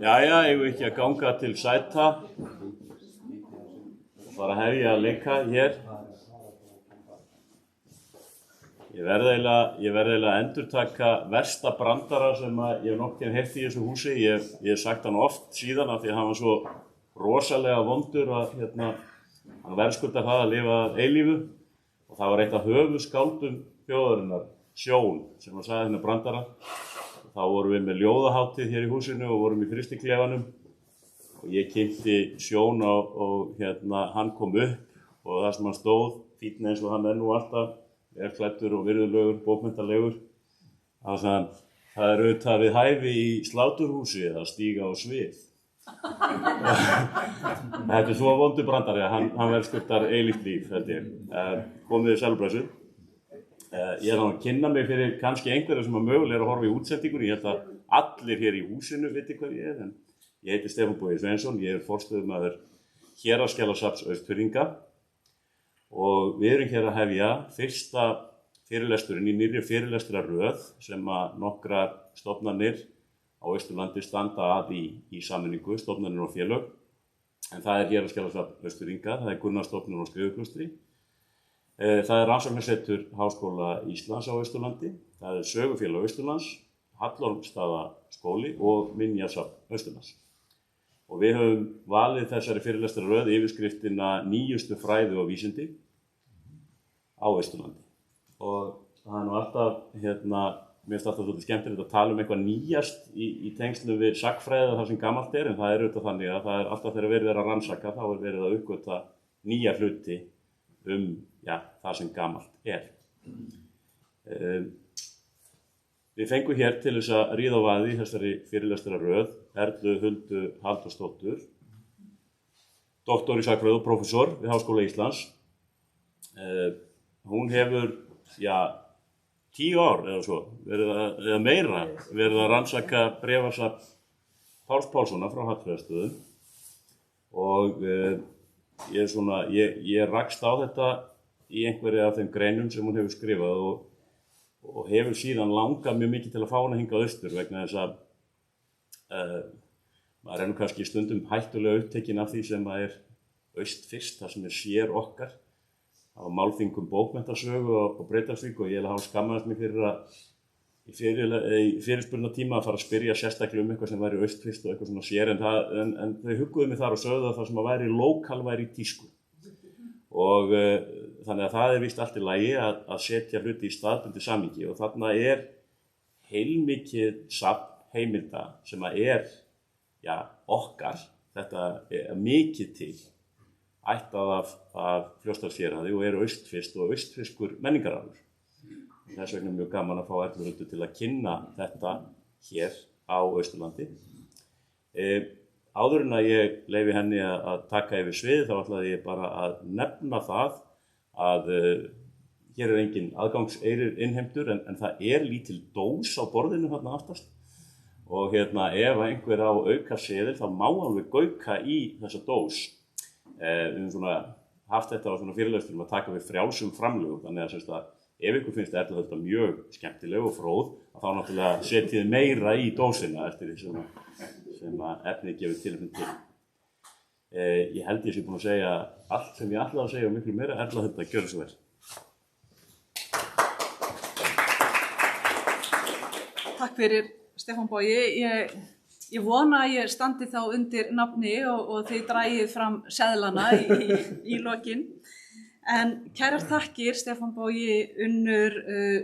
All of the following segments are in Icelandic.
Jæja, eigum við ekki að ganga til sæta og fara að hefja að leika hér. Ég verð eiginlega að endurtaka versta brandara sem ég hef nokkuð heyrt í þessu húsi. Ég hef sagt hann oft síðan af því að hann var svo rosalega vondur að hann verðskuldar það að lifa eilífu. Og það var eitt af höfuðskáldum þjóðarinnar, Sjón, sem sagði hérna brandara. Þá vorum við með ljóðahátíð hér í húsinu og vorum í frystiklefanum. Og ég kynnti Sjón og hann kom upp og það sem hann stóð, fínn eins og hann nú alltaf, klæddur og virðulegur, bókmenntalegur. Það auðvitað við hæfi í sláturhúsi að stíga á svið. Þetta svo vondur brandari að hann verðskuldar eilíft líf, held ég. Komið þið sælubræsu. Ég að kynna mig fyrir kannski einhverja sem mögulega að horfa í útsendingunni. Ég held að allir hér í húsinu viti hver ég en ég heiti Stefán Bogi Sveinsson. Ég forstöðumaður Héraðsskjalasafns Austfirðinga og við erum hér að hefja fyrsta fyrirlesturinn í nýrri fyrirlestrarröð sem að nokkrar stofnanir á Austurlandi standa að í sameiningu, stofnanir og félög. En það Héraðsskjalasafn Austfirðinga, það Gunnarstofnun á Skriðuklaustri. Það Rannsóknarsetur Háskóla Íslands á Austurlandi, það Sögufélag Austurlands, Hallormsstaðaskóli og Minjasafn Austurlands. Og við höfum valið þessari fyrirlestrarröð yfirskriftina nýjustu fræði og vísindi á Austurlandi. Og það nú alltaf, mér finnst alltaf svolítið skemmtilegt að tala eitthvað nýjast í tengslum við sagnfræði það sem gamalt en það auðvitað þannig að það alltaf þegar verið að rannsaka, þá verið að uppgötva nýja hluti það sem gamalt Við fengum hér til þess að ríða á vaði í þessari fyrirlestrarröð Erlu Huldu Halldórsdóttur, doktor í sagnfræði og prófessor við Háskóla Íslands. Hún hefur 10 ár eða svo, eða meira, verið að rannsaka bréfasafn Páls Pálssonar frá Hallfreðsstöðum og ég rakst á þetta í einhverja af þeim greinum sem hún hefur skrifað og hefur síðan langað mjög mikið til að fá hana hingað austur vegna þess að maður nú kannski stundum hættulega upptekinn af því sem er austfyrst, það sem sér okkar. Það var málþing bókmenntasögu á Breiðdalsvík og ég hafa skammaðist mig fyrir að í fyrirspurnatíma að fara að spyrja sérstaklega eitthvað sem væri austfyrst og eitthvað svona sér en þau hugguðu mig þar og sögðu að það sem væri lokal væri í tísku. Og þannig að það víst allt í lagi að setja hluti í staðbundið samhengi og þarna heilmikið safn heimilda sem okkar, þetta mikið til, ættað af Fljótsdalshéraði og austfirst og austfirskur menningararfur. Þess vegna mjög gaman að fá Erlu Huldu til að kynna þetta hér á Austurlandi. Áður en að ég leyfi henni að taka yfir svið þá ætlaði ég bara að nefna það að hér engin aðgangseyrir innheimtur en það lítil dós á borðinu þarna aftast og ef einhver á aukaseðil þá má alveg gauka í þessa dós. Við höfum haft þetta á fyrirlesturum að taka við frjálsum framlögum þannig að ef ykkur finnst Erla þetta mjög skemmtileg og fróð þá náttúrulega setjið meira í dósina eftir því sem efnið gefur tilefni til. Ég held ég sé búinn að segja allt sem ég ætlaði að segja og miklu meira. Erla Hulda, gjörðu svo vel. Takk fyrir Stefán Bogi. Ég vona að ég standi þá undir nafni og þið dragið fram seðlana í lokin. En kærar þakkir Stefán Bogi, Unnur,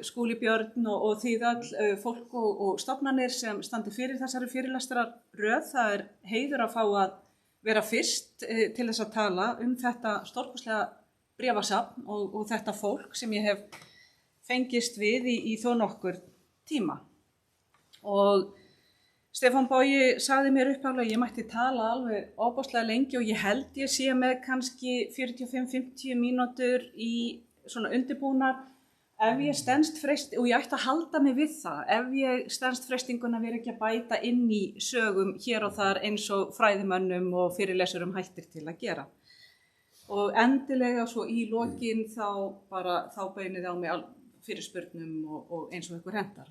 Skúli Björn og þið öll fólk og stofnanir sem standi fyrir þessari fyrirlestrarröð. Það heiður að fá að vera fyrst til þess að tala þetta stórkostlega bréfasafn og þetta fólk sem ég hef fengist við í þó nokkur tíma. Og Stefán Bogi sagði mér upphaflega að ég mætti tala alveg ofboðslega lengi og ég held ég sé með kannski 45-50 mínútur í svona undirbúnar ef ég stenst freist, og ég ætti að halda mig við það, ef ég stenst freistinguna að vera ekki að bæta inn í sögum hér og þar eins og fræðimönnum og fyrirlesurum hættir til að gera. Og endilega svo í lokin þá beinið á mig fyrirspurnum og eins og ykkur hentar.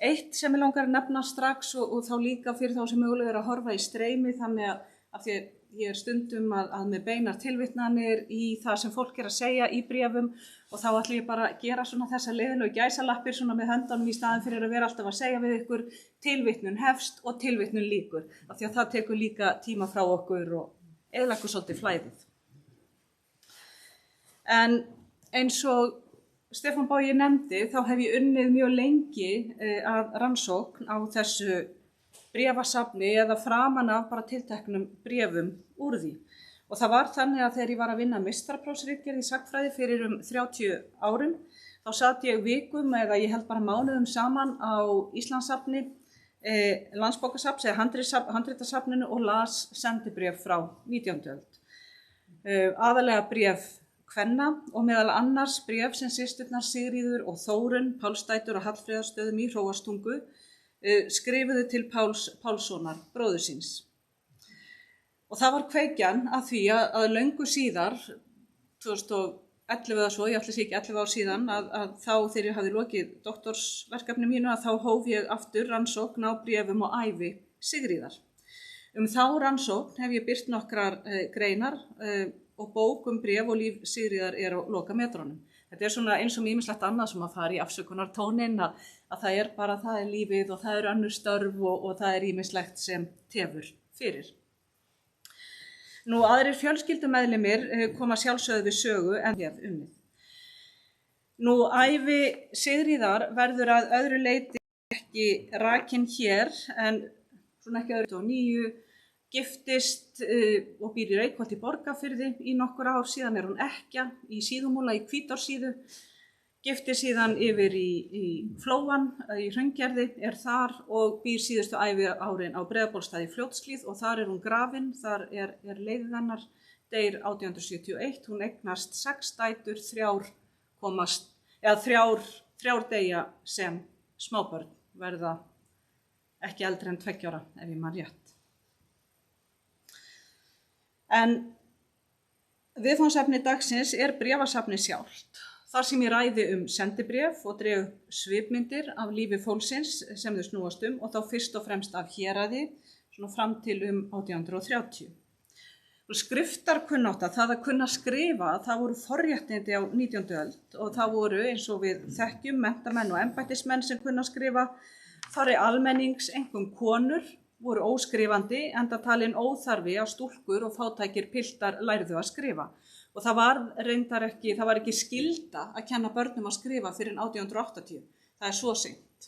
Eitt sem ég langar að nefna strax og þá líka fyrir þá sem mögulega er að horfa í streymi, þannig að því ég stundum að með beinar tilvitnanir í það sem fólk að segja í bréfum og þá ætlum ég bara að gera svona þessa leiðilegu gæsalappir svona með höndunum í staðin fyrir að vera alltaf að segja við ykkur tilvitnun hefst og tilvitnun lýkur, af því að það tekur líka tíma frá okkur og eyðileggur svolítið flæðið. En eins og Stefán Bogi nefndi þá hef ég unnið mjög lengi að rannsókn á þessu bréfasafni eða framan af bara tilteknum bréfum úr því. Og það var þannig að þegar ég var að vinna meistaraprófsritgerð í sagnfræði fyrir 30 árum, þá sat ég vikum eða ég held bara mánuðum saman á Íslandssafni, Landsbókasafns eða handritasafninu og las sendibréf frá 19. öld. Aðalega bréf kvenna og meðal annars bréf sem systurnar Sigríður og Þórunn, Pálsdætur og Hallfreðarstöðum í Hróarstungu skrifuðu til Pálssonar, bróður síns. Og það var kveikjan að því að löngu síðar, 2011 eða svo, ég ætla að sé ekki 11 ár síðan, að þá þegar ég hafði lokið doktorsverkefni mínu að þá hóf ég aftur rannsókn á bréfum og ævi Sigríðar. Þá rannsókn hef ég birt nokkrar greinar og bók bréf og líf Sigríðar er á lokametrunum. Þetta er svona eins og ýmislegt annað sem að fara í afsökunartóninn að það er bara, það er lífið og það er önnur störf og það er ýmislegt sem tefur fyrir. Nú aðrir fjölskyldumeðlimir koma sjálfsögðu við sögu en ég hef unnið. Nú ævi Sigríðar verður að öðru leyti ekki rakin hér en svona ekki öðru 2009, giftist og býr í Reykholt í Borgarfirði í nokkur ár, síðan er hún ekkja í Síðumúla í Hvítársíðu, giftist síðan yfir í Flóan í Hraungerði, er þar og býr síðustu ævi árin á Breiðabólstað í Fljótshlíð og þar er hún grafin, þar er leiðið hennar, deyr 1871, hún eignast 6 dætur, 3 deyja sem smábörn, verða ekki eldri en 2 ára ef ég man rétt. En viðfangsefni dagsins er bréfasafnið sjálft, þar sem ég ræði sendibréf og dreg svipmyndir af lífi fólksins sem þau snúast og þá fyrst og fremst af héraði, svona fram til 1830. Skriftarkunnátta, það að kunna skrifa, það voru forréttindi á 19. öld og það voru eins og við þekkjum menntamenn og embættismenn sem kunna skrifa, þar almennings, einkum konur, voru óskrifandi enda talin óþarfi að stúlkur og fátækir piltar lærðu að skrifa. Og það var ekki skylda að kenna börnum að skrifa fyrir 1880. Það er svo seint.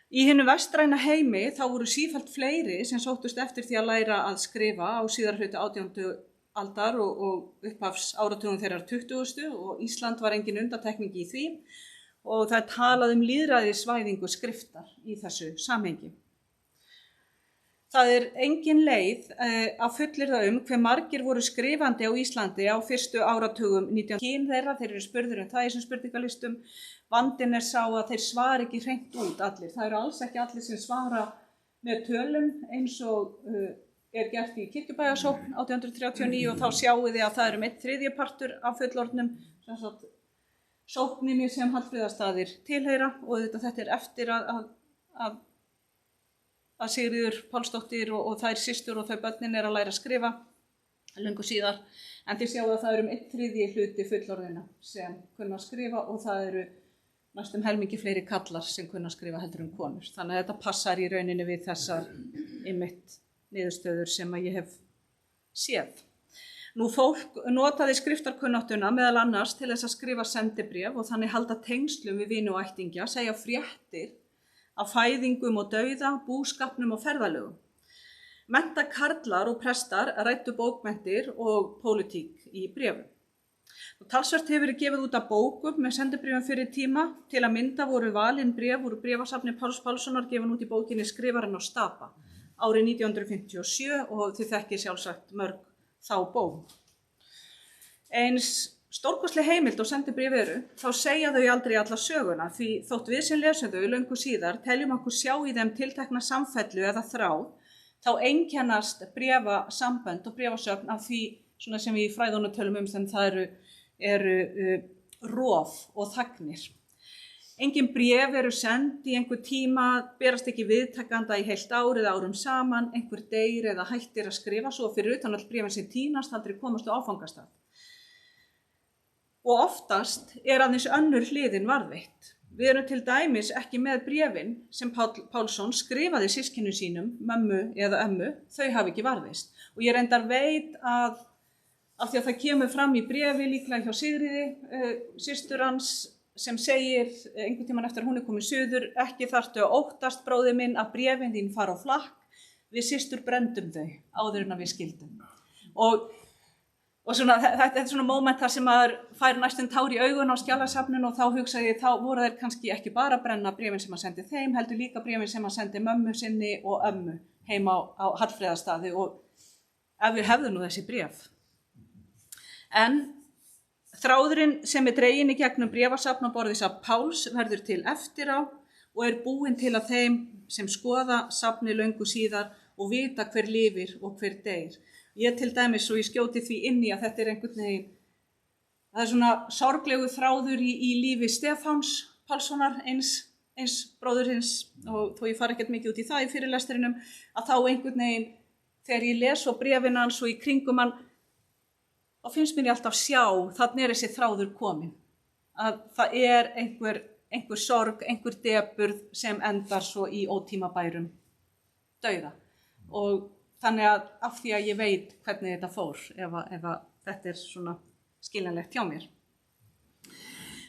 Í hinu vestræna heimi þá voru sífellt fleiri sem sóttust eftir því að læra að skrifa á síðarhluta 18. aldar og upphafs áratugum þeirrar 20. og Ísland var engin undantekning í því og það er talað lýðræðisvæðingu skriftar í þessu samhengi. Það er engin leið að fullyrða hve margir voru skrifandi á Íslandi á fyrstu áratugum 19. Kyn þeirra, þeir eru spurðir það í þessum spurningalistum. Vandinn er sá að þeir svara ekki hreint út allir. Það eru alls ekki allir sem svara með tölum eins og er gert í Kirkjubæjarsókn 1839 og þá sjáum við að það eru 1/3 partur af fullorðnum sókninni sem Hallfreðastaðir tilheyra og þetta er eftir að Sigríður Pálsdóttir og þær systur og þau börnin er að læra að skrifa löngu síðar. En þið sjáu að það eru 1/3 hluti fullorðina sem kunna að skrifa og það eru næstum helmingi fleiri kallar sem kunna að skrifa heldur konur. Þannig að þetta passar í rauninni við þessar niðurstöður sem ég hef séð. Nú fólk notaði skriftarkunnáttuna meðal annars til þess að skrifa sendibréf og þannig halda tengslum við vini og ættingja, segja fréttir af fæðingum og dauða, búskapnum og ferðalögum. Mennta karlar og prestar ræddu bókmenntir og pólitík í bréfum. Talsvert hefur verið gefið út af bókum með sendibréfum fyrir tíma, til að mynda voru valin bréf úr bréfasafni Páls Pálssonar gefin út í bókinni Skrifarinn á Stapa árið 1957 og þið þekkið sjálfsagt mörg þá bók. Eins stórkostleg heimild og sendibréf eru, þá segja þau aldrei alla söguna því þótt við sem lesum þau löngu síðar teljum okkur sjá í þeim tiltekna samfellu eða þráð, þá einkennast bréfasambönd og bréfasöfn af því svona sem við í fræðunum tölum sem það eru rof og þagnir. Engin bréf eru send í einhver tíma, berast ekki viðtakanda í heilt ár eða árum saman, einhver deyr eða hættir að skrifa, svo fyrir utan all bréfin sem tínast aldrei komast á áfangastað. Og oftast aðeins önnur hliðin varðveitt. Við erum til dæmis ekki með bréfin sem Pálsson skrifaði systkinum sínum, mömmu eða ömmu, þau hafi ekki varðveist. Og ég reyndar veit að af því að það kemur fram í bréfi líklega hjá Sigríði, systur hans, sem segir einhvern tímann eftir að hún komin suður, ekki þarftu að óttast bróðir minn að bréfin þín fara á flakk, við systur brendum þau áður en að við skildum. Og svona, þetta er svona moment þar sem maður fær næstum tár í augun á skjalasafninu og þá hugsaði ég, þá voru þeir kannski ekki bara að brenna bréfin sem að sendi þeim, heldur líka bréfin sem að sendi mömmu sinni og ömmu heima á Hallfreðarstaði og ef við hefðum nú þessi bréf. En þráðurinn sem dreginn í gegnum bréfasafn á borðis af Páls verður til eftir á og búinn til að þeim sem skoða safni löngu síðar og vita hver lifir og hver deyr. Ég til dæmis og ég skjóti því inn í að þetta einhvern veginn, það svona sorglegu þráður í lífi Stefáns Pálssonar, eins bróðurins og þó ég fari ekkert mikið út í það í fyrirlestrinum, að þá einhvern veginn þegar ég les og bréfin hans og í kringum hann, þá finnst mér ég alltaf sjá, þannig þessi þráður komin. Að það einhver sorg, einhver depurð sem endar svo í ótímabærum dauða. Og þannig að af því að ég veit hvernig þetta fór, ef þetta svona skiljanlegt hjá mér.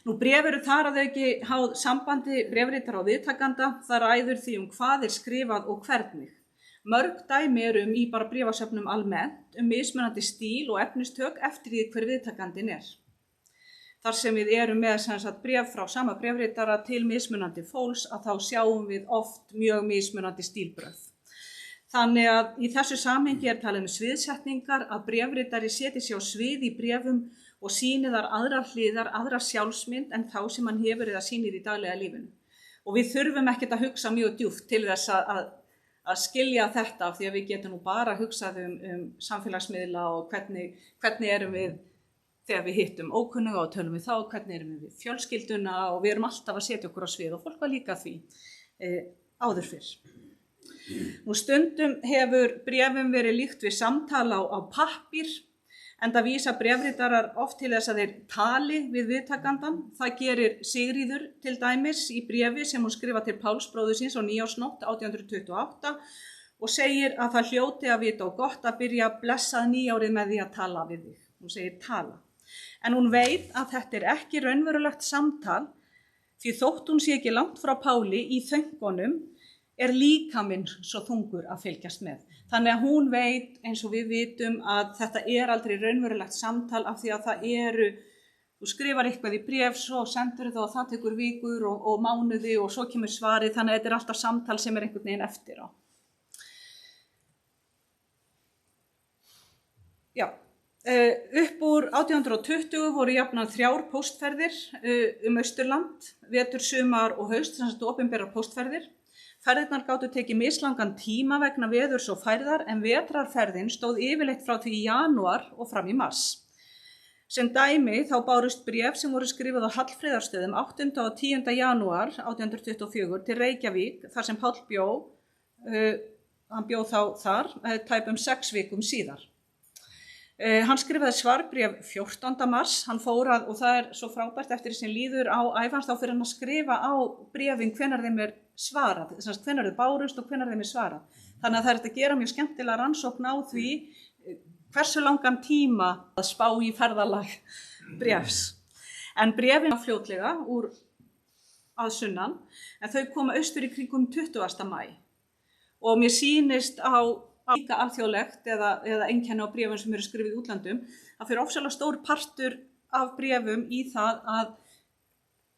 Nú bréf eru þar að auki háð sambandi bréfritar og viðtakanda, það ræður því hvað skrifað og hvernig. Mörg dæmi eru í bara bréfasöfnum almennt mismunandi stíl og efnistök eftir því hver viðtakandinn er. Þar sem við erum með bréf frá sama bréfritara til mismunandi fólks að þá sjáum við oft mjög mismunandi stílbrögð. Þannig að í þessu samhengi talað sviðsetningar að bréfritari seti sig á svið í bréfum og sýni þar aðrar hliðar, aðra sjálfsmynd en þá sem hann hefur eða sýnir í daglega lífinu. Og við þurfum ekkert að hugsa mjög djúpt til þess að skilja þetta af því að við getum nú bara hugsað samfélagsmiðla og hvernig erum við þegar við hittum ókunnuga og tölum við þá, hvernig erum við fjölskylduna og við erum alltaf að setja okkur á svið og fólk var líka því áður fyrr. Nú stundum hefur bréfum verið líkt við samtala á pappír enda vísa bréfritarar oft til þess að þeir tali við viðtakandan. Það gerir Sigríður til dæmis í bréfi sem hún skrifa til Páls bróður síns á nýársnótt 1828 og segir að það hljóti að vita og gott að byrja blessað nýjárið með því að tala við þig. Hún segir tala. En hún veit að þetta er ekki raunverulegt samtal því þótt hún sé ekki langt frá Páli í þöngunum líkaminn svo þungur að fylgjast með. Þannig að hún veit eins og við vitum að þetta aldrei raunverulegt samtal af því að það þú skrifar eitthvað í bréf, svo sendur það og það tekur vikur og mánuði og svo kemur svarið, þannig að þetta alltaf samtal sem einhvern veginn eftir á. Já, upp úr 1820 voru jafnan 3 póstferðir Austurland, vetur, sumar og haust, sem sagt opinberar póstferðir. Ferðirnar gátu tekið mislangan tíma vegna veðurs og færðar en vetrarferðin stóð yfirleitt frá því í janúar og fram í mars. Sem dæmi þá bárust bréf sem voru skrifuð á Hallfreðarstöðum 8. og 10. janúar 1824 til Reykjavík þar sem Páll bjó, hann bjó þá þar tæpum 6 vikum síðar. Hann skrifaði svarbréf 14. mars, hann fór og það svo frábært eftir sem líður á æfans þá fyrir hann að skrifa á bréfin hvenær þeim svarað, hvenær þau bárust og hvenær þeim svarað. Þannig að það að gera mjög skemmtilega rannsókn á því hversu langan tíma að spá í ferðalag bréfs. En bréfin var fljótlega úr að sunnan, en þau koma austur í kringum 20. maí. Og mér sýnist líka alþjóðlegt eða einkenni á bréfum sem eru skrifið í útlandum, að fyrir ofsalega stór partur af bréfum í það að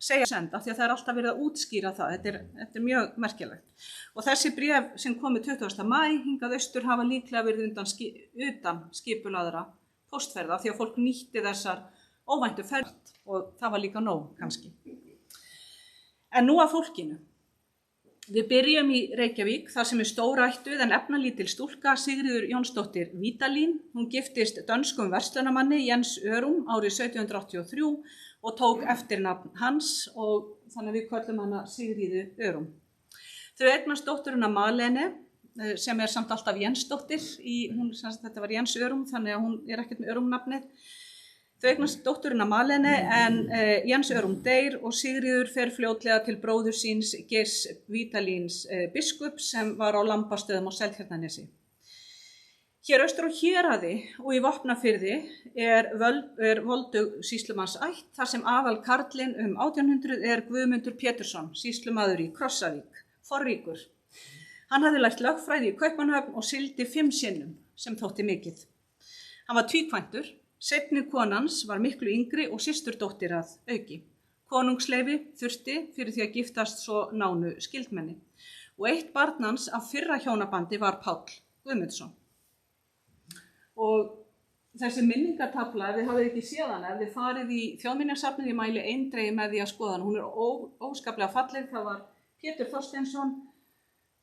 segja senda, því að það alltaf verið að útskýra það, þetta er mjög merkilegt. Og þessi bréf sem komu 20. maí hingað austur hafa líklega verið utan skipulaðra póstferða, því að fólk nýtti þessar óvæntu ferð og það var líka nóg kannski. En nú að fólkinu. Við byrjum í Reykjavík þar sem stórættuð en efnalítil stúlka Sigríður Jónsdóttir Vídalín. Hún giftist dönskum verslunarmanni Jens Ørum árið 1783 og tók eftirnafn hans og þannig við köllum hana Sigríðu Ørum. Þau eignast dótturina Malene sem samt alltaf Jensdóttir, þetta var Jens Ørum þannig að hún ekkert með Ørum-nafnið. Þau eignast dótturina Malene en Jens Ørum deyr og Sigríður fer fljótlega til bróður síns Geirs Vídalíns biskups sem var á Lambastöðum á Seltjarnarnesi. Hér austur á Héraði og í Vopnafirði voldug sýslumannsætt þar sem aðal karlinn 1800 Guðmundur Pétursson, sýslumaður í Krossavík, forríkur. Hann hafði lært lögfræði í Kaupmannahöfn og sigldi 5 sinnum sem þótti mikið. Hann var tvíkvæntur. Seinni konans var miklu yngri og systurdóttir að auki. Konungsleyfi þurfti fyrir því að giftast svo nánu skyldmenni. Og eitt barn hans af fyrra hjónabandi var Páll Guðmundsson. Og þessi minningatafla, ef þið hafið ekki séð hana, ef þið farið í Þjóðminjasafnið, ég mæli eindregið með því að skoða hana. Hún óskaplega falleg. Það var Pétur Þorsteinsson,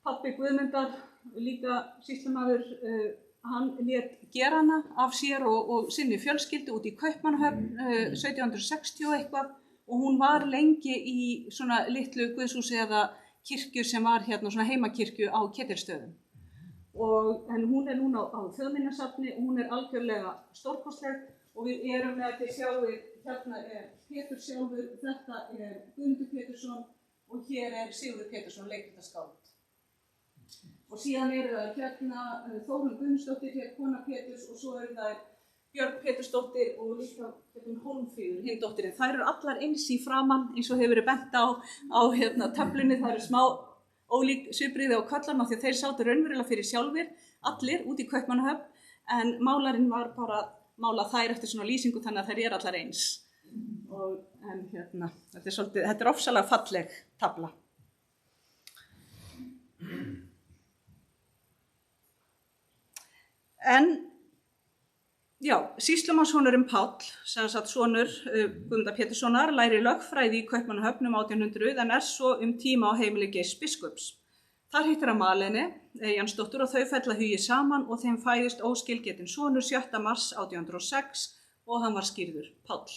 pabbi Guðmundar, líka sýslumaður, hann lét gera hana af sér og sinni fjölskyldu út í Kaupmannahöfn 1760 og eitthvað og hún var lengi í svona litlu guðshúsi eða kirkju sem var hérna svona heimakirkju á Ketilsstöðum. En hún núna á Þjóðminjasafni og hún algjörlega stórkostleg og við með að þið sjáum hérna Pétur sjálfur, þetta Guðmundur Pétursson og hér Sigurður Pétursson, leikritaskáld. Og síðan það hérna Þórunn Guðmundsdóttir, hér kona Péturs og svo það Björg Pétursdóttir og líka Hólmfríður, hinn dóttirinn. Þær allar eins í framan eins og hefur verið bent á hérna töflunni. Það smá ólík svipbrigði á köllum af því að þeir sátu raunverulega fyrir sjálfir, allir út í Kaupmannahöfn, en málarinn var bara mála þær eftir svona lýsingu þannig að þær allar eins. En hérna, þetta ofsalega falleg tafla. En já, sýslumannssonurinn Páll, sem sagt sonur Guðmundar Péturssonar, lærir lögfræði í Kaupmannahöfn 1800 en svo tíma á heimili Geirs biskups. Þar hittir hann Malene, Jansdóttur og þau fella hugi saman og þeim fæðist óskilgetinn sonur 7. mars 1806 og hann var skírður Páll.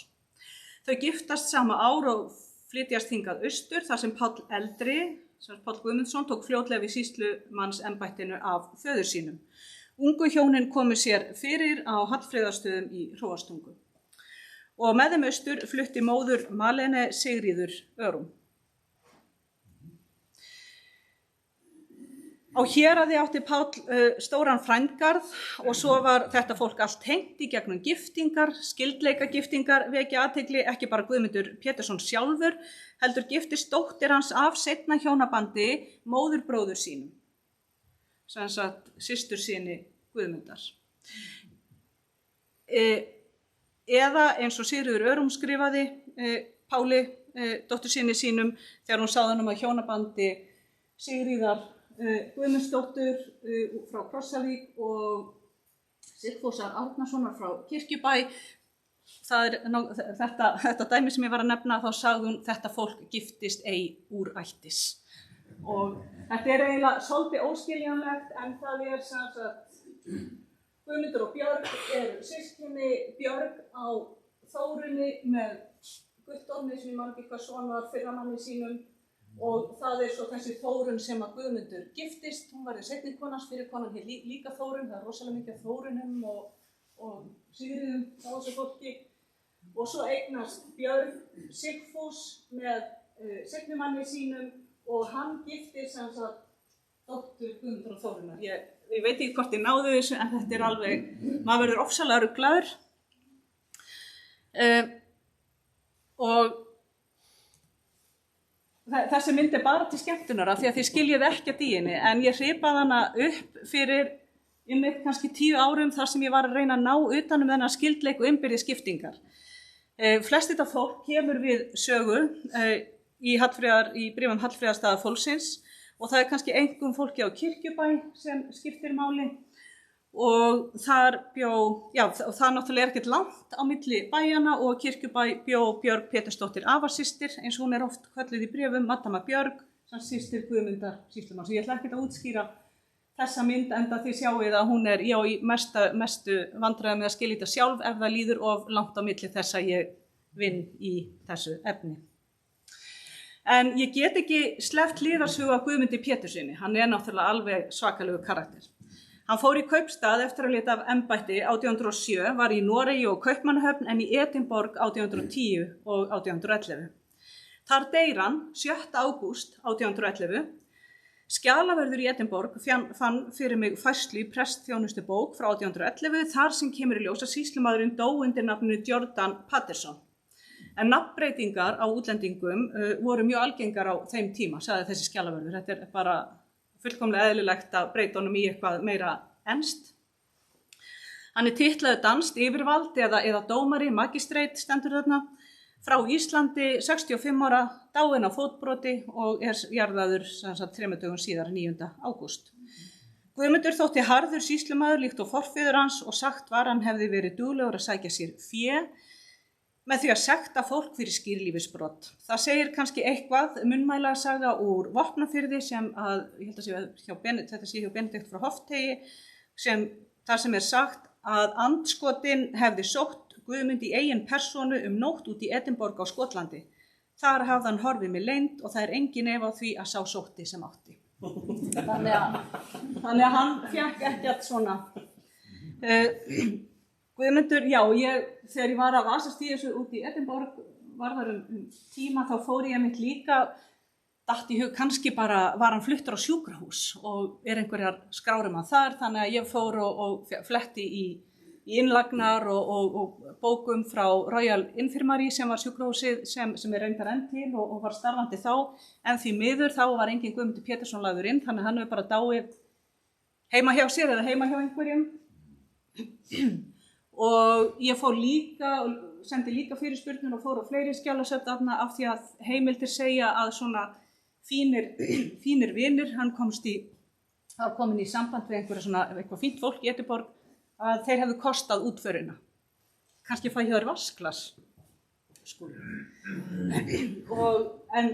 Þau giftast sama ár og flytjast hingað austur þar sem Páll eldri, sem Páll Guðmundsson, tók fljótlega við sýslumannsembættinu af föður sínum. Ungu hjónin komu sér fyrir á Hallfreðarstöðum í Hróarstungu. Og með þeim austur flutti móður Malene Sigríður Ørum. Á Héraði átti Páll stóran frændgarð og svo var þetta fólk allt tengt í gegnum giftingar, skyldleikagiftingar vekja athygli, ekki bara Guðmundur Pétursson sjálfur, heldur giftist dóttir hans af seinna hjónabandi móðurbróður sínum. Sem sagt systursyni Guðmundar. Eða eins og Sigríður Ørum skrifaði Páli, dóttursyni sínum, þegar hún sagði hann að hjónabandi Sigríðar Guðmundsdóttur frá Krossavík og Sigfúsar Árnasonar frá Kirkjubæ. Þetta dæmi sem ég var að nefna, þá sagði hún þetta fólk giftist ei úr ættis. Og þetta eiginlega svolítið óskiljanlegt en það sem sagt Guðmundur og Björg systkini, Björg á Þórunni með Guttormi sem ég man ekki hvað son var fyrramanni sínum og það svo þessi Þórunn sem að Guðmundur giftist, hún var seinni konans fyrir konan hér líka Þórunn, það rosalega mikið af Þórunnum og Sigríðum á þessu fólki og svo eignast Björg Sigfús með seinni manni sínum og hann gifti sem sagt dóttur Guðmundur og Þórunnar. Ég veit ekki hvort ég náðu þessu en þetta alveg, maður verður ofsalega ruglaður. Og þessi mynd bara til skemmtunar af því að þið skiljið ekkert í henni en ég hripaði hana upp fyrir kannski 10 árum þar sem ég var að reyna að ná utan þennan skyldleik og innbyrðis skiptingar. Flest þetta fólk kemur við sögu í bréfum Hallfreðarstaðafólksins og það kannski einkum fólki á Kirkjubæ sem skiptir máli og þar og það náttúrulega ekkert langt á milli bæjana og Kirkjubæ bjó Björg Pétursdóttir afasystir, eins og hún oft kölluð í bréfum, Maddama Björg, sem systir Guðmundar sýslumanns. Ég ætla ekkert að útskýra þessa mynd enda þið sjáið að hún í mestu vandræðum með að skilja þetta sjálf ef það líður of langt á milli þess að ég vinn í þessu efni. En ég get ekki sleppt hliðarsögu af Guðmundi Péturssyni, hann náttúrulega alveg svakalegur karakter. Hann fór í kaupstað eftir að lita af embætti 1807, var í Noregi og Kaupmannahöfn en í Edinborg 1810 og 1811. Þar deyr hann 7. ágúst 1811. Skjalavörður í Edinborg fann fyrir mig færslu í prestþjónustubók frá 1811 þar sem kemur í ljós að sýslumaðurinn dó undir nafninu Jordan Patterson. En nafnbreytingar á útlendingum voru mjög algengar á þeim tíma, sagði þessi skjalavörður. Þetta bara fullkomlega eðlilegt að breyta honum í eitthvað meira enskt. Hann titlaður danskt yfirvald eða dómari, magistrate stendur þarna, frá Íslandi, 65 ára, dáinn á fótbroti og jarðaður 3 dögum síðar, 9. ágúst. Guðmundur þótti harður sýslumaður líkt og forfeður hans og sagt var hann hefði verið duglegur að sækja sér fé með því að sekta fólk fyrir skírlífisbrot. Það segir kannski eitthvað munnmælasaga úr Vopnafirði sem að, ég held að þetta sé hjá Benedikt frá Hoftegi, þar sem sagt að andskotin hefði sótt Guðmund í eigin persónu nótt út í Edinborg á Skotlandi. Þar hafði hann horfið með leynd og það engin efa á því að sá sótti sem átti. Þannig að hann fékk ekkert svona. Guðmundur, þegar ég var að vasast í þessu út í Edinborg, var þar tíma, þá fór ég mitt líka, datt í hug, kannski bara var hann fluttur á sjúkrahús og einhverjar skrárum hann þar, þannig að ég fór og fletti í innlagnar og bókum frá Royal Infirmary sem var sjúkrahúsið sem reyndar enn til og var starfandi þá, en því miður þá var engin Guðmundur Pétursson lagður inn, þannig að hann hefur bara dáið heima hjá sér eða heima hjá einhverjum. Og ég fór líka, sendi líka fyrirspurnir og fór á fleiri skjalasöfn þarna af því að heimildir segja að svona fínir vinir, hann var komin í samband við eitthvað fínt fólk í Edinborg, að þeir hefðu kostað útförina. Kannski fæ ég þér vasklas. En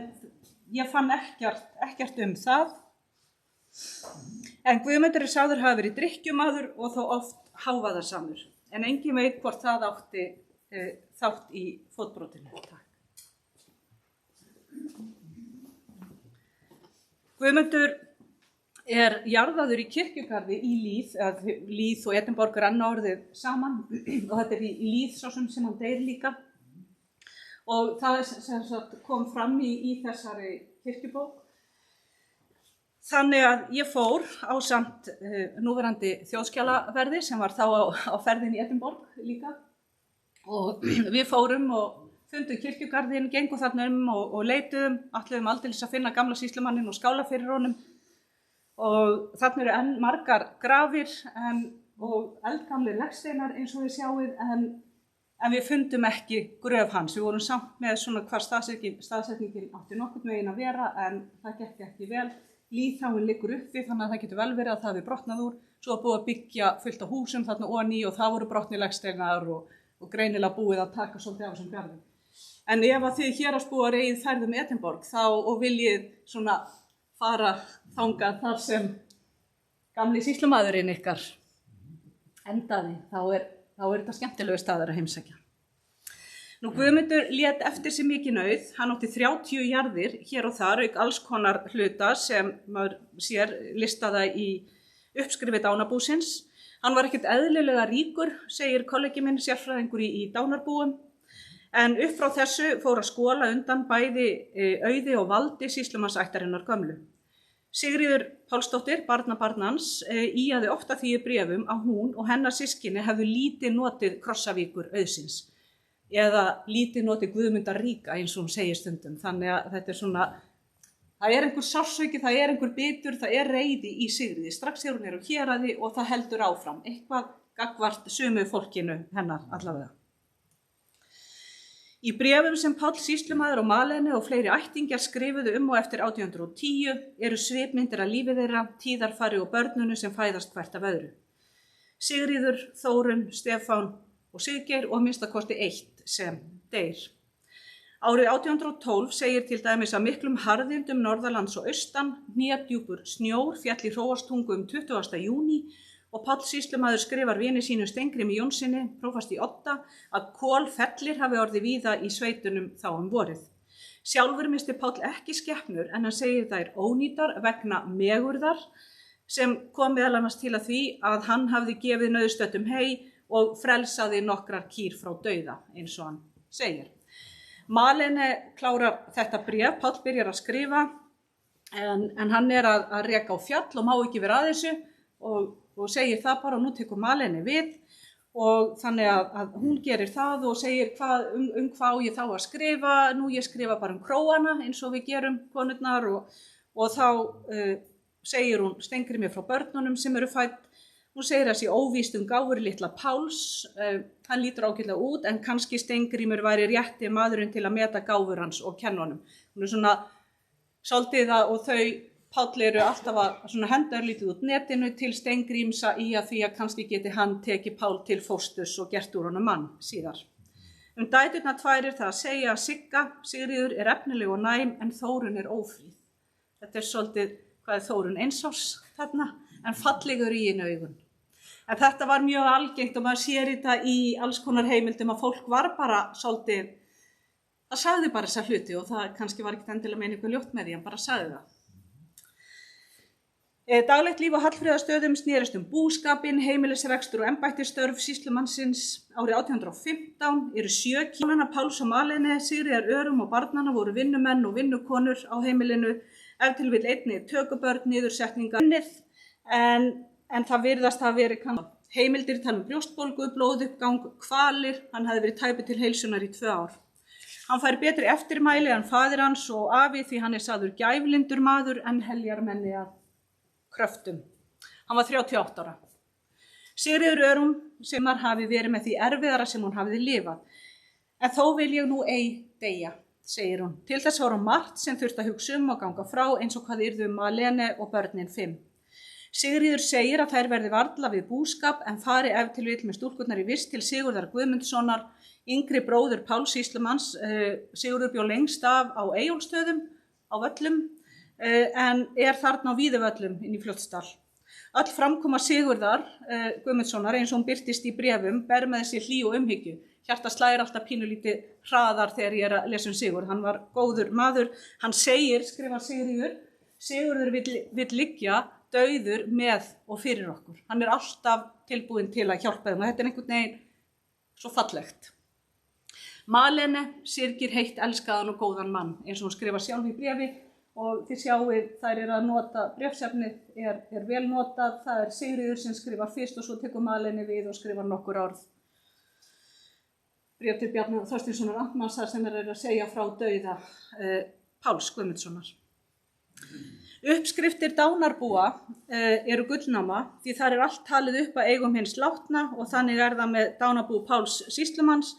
ég fann ekkert það. En Guðmundur sagður hafa verið drykkjumaður og þó oft hávaðasamur. En enginn veit hvort það átti þátt í fótbrotinu. Guðmundur jarðaður í kirkjugarði í Líð og Edinborg renna orðið saman og þetta í Líð svo sem hann deyr líka. Og það kom fram í þessari kirkjubók. Þannig að ég fór ásamt núverandi þjóðskjalaverði sem var þá á ferðin í Edinborg líka. Og við fórum og fundum kirkjugarðinn, gengum þarna og leituðum, ætluðum aldeilis að finna gamla sýslumanninn og skála fyrir honum. Og þarna eru enn margar grafir og eldgamlir legsteinar eins og við sjáið en við fundum ekki gröf hans. Við vorum samt með svona hvar staðsetningin átti nokkurn veginn að vera en það gekk ekki vel. Lýðháin liggur uppi þannig að það getur vel verið að það við brotnað úr. Svo var búið að byggja fullt af húsum þarna oní og það voru brotnir legsteinar og greinilega búið að taka svolítið af þessum garðum. En ef að þið héraðsbúar eigið ferðum í Edinborg og viljið svona fara þangað þar sem gamli sýslumaðurinn ykkar endaði, þá er þetta skemmtilegu staður að heimsækja. Nú Guðmundur lét eftir sig mikið nauð, hann átti 30 jarðir hér og þar, auk alls konar hluta sem maður sér listaða í uppskrifi dánarbúsins. Hann var ekkert eðlilega ríkur, segir kollegi minn, sérfræðingur í dánarbúum. En upp frá þessu fór að skola undan bæði Auði og Valdi sýslumannsættarinnar gömlu. Sigríður Pálsdóttir, barnabarn hans, ýjaði oft að því í bréfum að hún og hennar systkini hefðu lítið notið Krossavíkur auðsins eða lítið notið Guðmundar ríka eins og hún segir stundum. Þannig að þetta svona, það einhver sársauki, það einhver bitur, það reiði í Sigríði. Strax þegar hún á héraði og það heldur áfram. Eitthvað gagnvart sömu fólkinu hennar allavega. Í bréfum sem Páll sýslumaður og Malene og fleiri ættingjar skrifuðu og eftir 1810 eru svipmyndir af lífi þeirra, tíðarfari og börnunu sem fæðast hvert af öðru. Sigríður, Þórunn, Stefán og Siggeir og minnstakosti 1 sem deyr. Árið 1812 segir til dæmis að miklum harðindum norðalands og austan, hnésdjúpur snjór féll í Hróarstungu 20. júní og Páll sýslumaður skrifar vini sínu Steingrími Jónssyni, prófast í Odda, að kolfellir hafi orðið víða í sveitunum þá vorið. Sjálfur missti Páll ekki skepnur en hann segir þær ónýtar vegna megurðar sem kom meðal annars til að því að hann hafði gefið nauðstöddum hey og frelsaði nokkrar kýr frá dauða, eins og hann segir. Malene klárar þetta bréf, Páll byrjar að skrifa en hann að reka á fjall og má ekki vera að þessu og segir það bara og nú tekur Malene við og þannig að hún gerir það og segir hvað ég þá að skrifa, nú ég skrifa bara króana eins og við gerum konurnar og þá segir hún Steingrími frá börnunum sem eru fædd. Hún segir að sé óvíst gáfur litla Páls, hann lítur ágætlega út en kannski Steingrímur væri rétti maðurinn til að meta gáfur hans og kenna honum. Hún svona svolítið og þau Páll eru alltaf að henda lítið út netinu til Steingrímsa í að því að kannski geti hann tekið Pál til fósturs og gert úr honum mann síðar. Dæturnar tvær það að segja að Sigga, Sigríður, efnileg og næm en Þórunn ófríð. Þetta svolítið, hvað Þórunn, 1 árs þarna, en fallegur í einu augun. En þetta var mjög algengt og maður sér þetta í alls konar heimildum að fólk var bara svolítið, það sagði bara þessa hluti og það kannski var ekkert endilega með einhver ljótt með því, hann bara sagði það. Daglegt líf á Hallfríðarstöðum snerist búskapinn, heimilisrekstur og embættisstörf sýslumannsins. Árið 1815 eru 7 kynanna Páls og Malene, Sigríðar Örum og barnanna voru vinnumenn og vinnukonur á heimilinu, ef til vill einnig tökubörn, niðursetningar, en það virðast hafa verið heimildir tala brjóstbólgu, blóðuppgang, kvalir, hann hafði verið tæpur til heilsunar í 2 ár. Hann fær betri eftirmæli en faðir hans og afi því hann sagður gæflindur maður en heljarmenni að kröftum. Hann var 38 ára. Sigríður Örum sem hafi verið með því erfiðara sem hún hafiði lifað. En þó vil ég nú ei deyja, segir hún. Til þess var hún margt sem þurfti að hugsa og ganga frá eins og hvað yrðu Malene og börnin 5. Sigríður segir að þær verði varla við búskap en fari ef til vill með stúlkurnar í vist til Sigurðar Guðmundssonar, yngri bróður Páls sýslumanns. Sigurður bjó lengst af á Eyjólfsstöðum, á Völlum, en þarna á Víðivöllum inn í Fljótsdal. Öll framkoma Sigurðar Guðmundssonar eins og hún birtist í bréfum ber með þessi hlý og umhyggju. Hjarta slægir alltaf pínulítið hraðar þegar ég að lesa Sigurð. Hann var góður maður. Hann segir, skrifar Sigurður vill liggja dauður með og fyrir okkur. Hann alltaf tilbúinn til að hjálpa þeim og þetta einhvern veginn svo fallegt. Malene syrgir heitt elskaðan og góðan mann eins og hún skrifar sjálf í bréfi. Og þið sjáið þær að nota bréfsefnið vel notað, það Sigríður sem skrifar fyrst og svo tekur Malene við og skrifar nokkur orð. Bréf til Bjarna Þorsteinssonar Amtmannsar sem að segja frá dauða Páls Guðmundssonar. Uppskriftir dánarbúa eru gullnáma því þar allt talið upp að eigum hins látna og þannig það með dánarbú Páls sýslumanns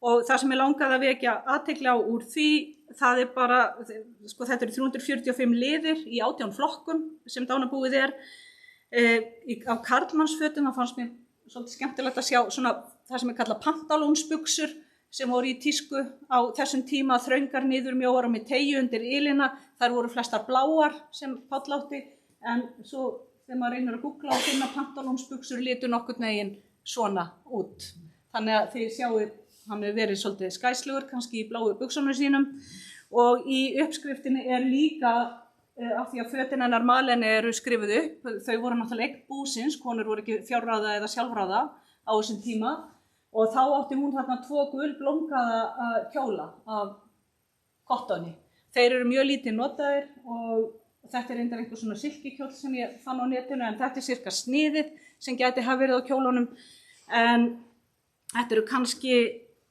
og það sem langaði að vekja athygli á úr því það bara, þetta eru 345 liðir í 18 flokkum sem dánarbúið á karlmannsfötum. Það fannst mér svolítið skemmtilegt að sjá svona, það sem kallað pantalónsbuxur sem voru í tísku á þessum tíma, þröngar niður mjóar og með teygju undir ylina. Þar voru flestar bláar sem Páll átti en svo þegar maður reynir að googla og finna pantalónsbuxur litu nokkurn veginn svona út. Þannig að þið sjáið hann hefur verið svolítið skæslugur, kannski í bláu buxunum sínum og í uppskriftinni líka af því að fötin hennar Malene eru skrifuð upp, þau voru náttúrulega eign búsins, konur voru ekki fjárráða eða sjálfráða á þessum tíma og þá átti hún þarna 2 gulblómgaða kjóla af kottoni. Þeir eru mjög lítið notaðir og þetta reyndar einhver svona silkikjóll sem ég fann á netinu en þetta cirka sniðið sem gæti hafa verið á kjólunum en þetta eru kannski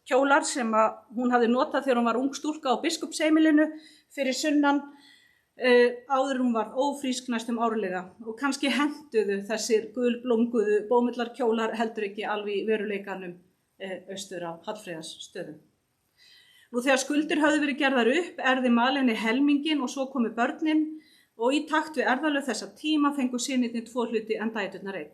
kjólar sem hún hafði notað þegar hún var ung stúlka á biskupsheimilinu fyrir sunnan áður hún var ófrísk næstum árlega og kannski hentuðu þessir gulblómguðu bómullarkjólar heldur ekki alveg í veruleikanum austur á Hallfríðarstöðum. Nú þegar skuldir höfðu verið gerðar upp erði Malene helminginn og svo komu börnin og í takt við erfðalög þessa tíma fengu synirnir 2 hluti en dæturnar 1.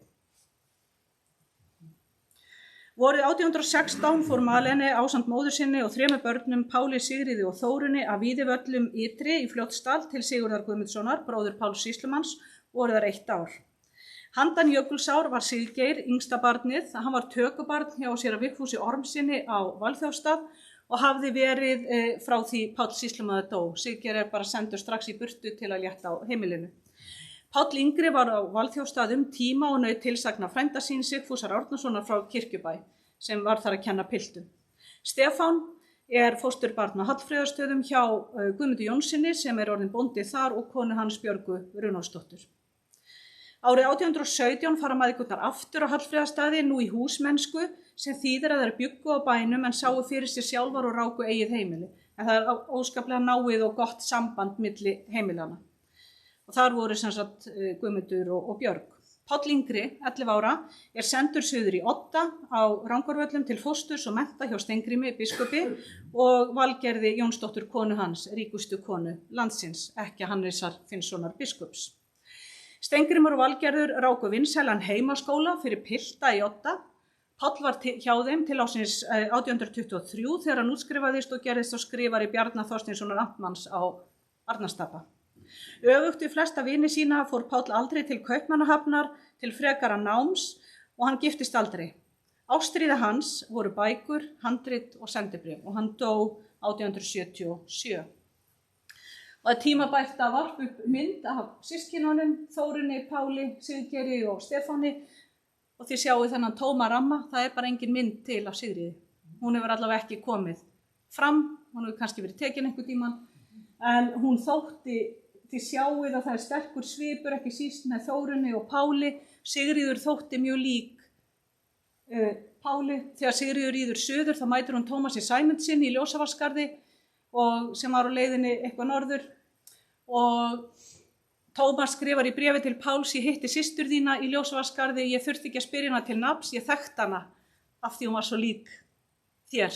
Vorið 1816 fór Malene ásamt móður sinni og 3 börnum, Páli, Sigríði og Þórunni, af Víðivöllum ytri í Fljótsdal til Sigurðar Guðmundssonar, bróður Páls sýslumanns, voru þar 1 ár. Handan Jökulsár var Siggeir, yngsta barnið. Hann var tökubarn hjá séra Vigfúsi Ormssyni á Valþjófsstað og hafði verið frá því Páll sýslumaður dó. Siggeir bara sendur strax í burtu til að létta á heimilinu. Páll yngri var á Valþjófsstað tíma og naut tilsagna frænda sín Sigfúsar Árnasonar frá Kirkjubæ, sem var þar að kenna piltum. Stefán fósturbarn á Hallfreðarstöðum hjá Guðmundi Jónssyni, sem orðinn bóndi þar, og konu hans Björgu Runólfsdóttur. Árið 1817 fara mæðgurnar aftur á Hallfreðastaði, nú í húsmennsku, sem þýðir að þær bjuggu á bænum en sáu fyrir sér sjálfar og ráku eigið heimili. En það óskaplega náið og gott samband milli heimilana. Og þar voru sem sagt Guðmundur og Björg. Páll yngri, 11 ára, sendur suður í Odda á Rangárvöllum til fósturs og mennta hjá Steingrími biskupi og Valgerði Jónsdóttur konu hans, ríkustu konu landsins, ekki Hannesar Finnssonar biskups. Steingrímur og Valgerður ráku vinsælan heimaskóla fyrir pilta í Odda. Páll var hjá þeim til ársins 1823 þegar hann útskrifaðist og gerðist á skrifari Bjarna Þorsteinssonar amtmanns á Arnarstapa. Öfugt við flesta vini sína fór Páll aldrei til Kaupmannahafnar til frekara náms og hann giftist aldrei. Ástríða hans voru bækur, handrit og sendibréf og hann dó 1877. Og það tímabært að varpa upp mynd af systkinunum, Þórunni, Páli, Siggeiri og Stefáni, og þið sjáu þennan tóma ramma, það bara engin mynd til af Sigríði. Hún hefur allavega ekki komið fram, hún hefur kannski verið tekin einhvern tímann, en hún þótti, þið sjáuð að það sterkur svipur, ekki síst með Þórunni og Páli. Sigríður þótti mjög lík Páli. Þegar Sigríður ríður suður þá mætir hún Tómasi Sæmundssyn í Ljósavatnsskarði og sem var á leiðinni eitthvað norður, og Tómas skrifar í bréfi til Páls: ég hitti systur þína í Ljósavatnsskarði, ég þurfti ekki að spyrja hana til nafns, ég þekkti hana af því hún var svo lík þér.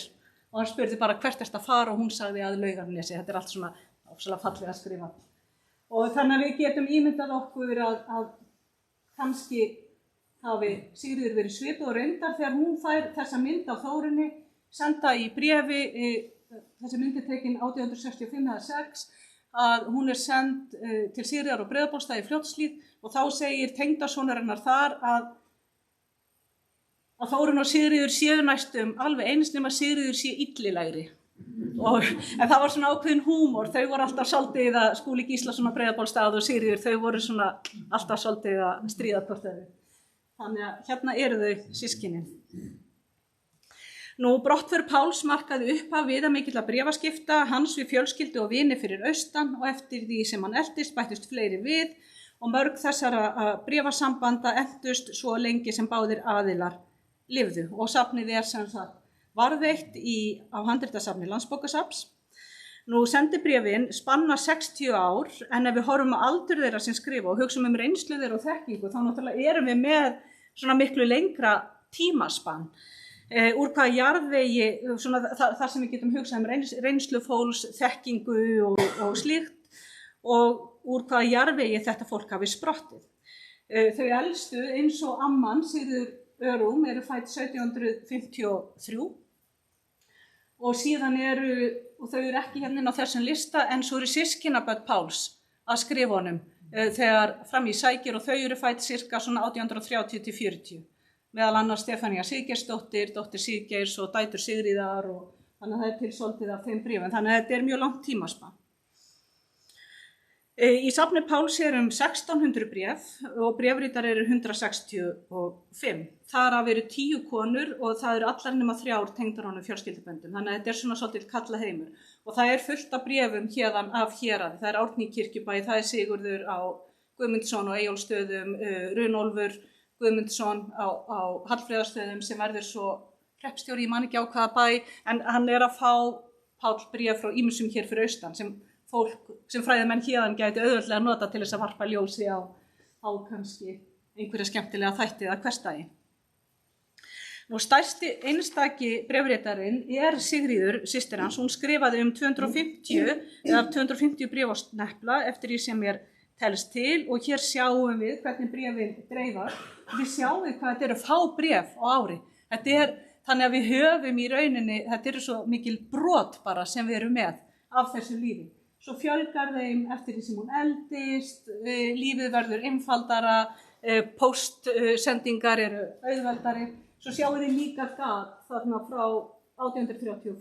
Og hann spurði bara hvert ertu að fara og hún sagði að Laugarnesi. Þetta allt svona ofsalega fallega skrifað. Og þannig að við getum ímyndað okkur að kannski hafi Sigríður verið svipuð og reyndar þegar hún fær þessa mynd af Þórunni, senda í bréfi, þessi mynd tekin 1865 eða 6, að hún send til Sigríðar og Breiðabólstað í Fljótshlíð og þá segir tengdasonur hennar þar að Þórunn og Sigríður séu næstum alveg eins nema Sigríður sé illilegri. En það var svona ákveðin húmor, þau voru alltaf svolítið að Skúli Gíslason á Breiðabólstað og Sigríður, þau voru svona alltaf svolítið að stríða hvort öðru. Þannig að hérna eru þau systkinin. Nú, brottför Páls markaði upphaf viðamikilla bréfaskipta hans við fjölskyldu og vini fyrir austan og eftir því sem hann eltist bættust fleiri við og mörg þessara bréfasambanda entust svo lengi sem báðir aðilar lifðu og safnið sem sagt varðveitt á handritasafni Landsbókasafns. Nú, sendibréfin spanna 60 ár en ef við horfum á aldur þeirra sem skrifa og hugsum reynslu þeirra og þekkingu þá náttúrulega erum við með svona miklu lengra tímaspann. Úr hvaða jarðvegi, þar sem við getum hugsað reynslu fólks, þekkingu og slíkt og úr hvaða jarðvegi þetta fólk hafi sprottið. Þau elstu eins og amman, Sigríður Örum, eru fædd 1753 og síðan og þau eru ekki hérna inn á þessum lista, en svo eru systkinabörn Páls að skrifa honum þegar fram í sækir og þau eru fædd cirka svona 1830-40. Meðal annars Stefánía Siggeirsdóttir, dóttir Siggeirs og dætur Sigríðar og þannig að það til svolítið af þeim bréfum. Þannig að þetta mjög langt tímaspann. Í safni Páls 1600 bréf og bréfritar eru 165. Þar af eru 10 konur og það eru allar nema 3 tengdar honum fjölskylduböndum. Þannig að þetta svona svolítið kallað heimur. Og það fullt af bréfum héðan af héraði. Það Árni í Kirkjubæ, það Sigurður á Guðmundsson og Eyjólfsstöðum, Runólfur Guðmundsson á Hallfreðarstöðum sem verður svo hreppstjóri, ég man ekki á hvaða bæ, en hann að fá Páll bréf frá ýmsum hér fyrir austan sem fræðimenn héðan gæti auðveldlega nota til þess að varpa ljósi á kannski einhverja skemmtilega þætti eða hversdagi. Nú, stærsti einstaki bréfritarinn Sigríður, systir hans. Hún skrifaði 250 bréf á snepla eftir því sem mér telst til og hér sjáum við hvernig bréfin dreifar. Við sjáum hvað þetta eru fá bréf á ári. Þetta Þannig að við höfum í rauninni, þetta eru svo mikil brot bara sem við erum með af þessu lífi. Svo fjölgar þeim eftir því sem hún eldist, lífið verður einfaldara, póstsendingar eru auðveldari. Svo sjáum við líka gat þarna frá 1834,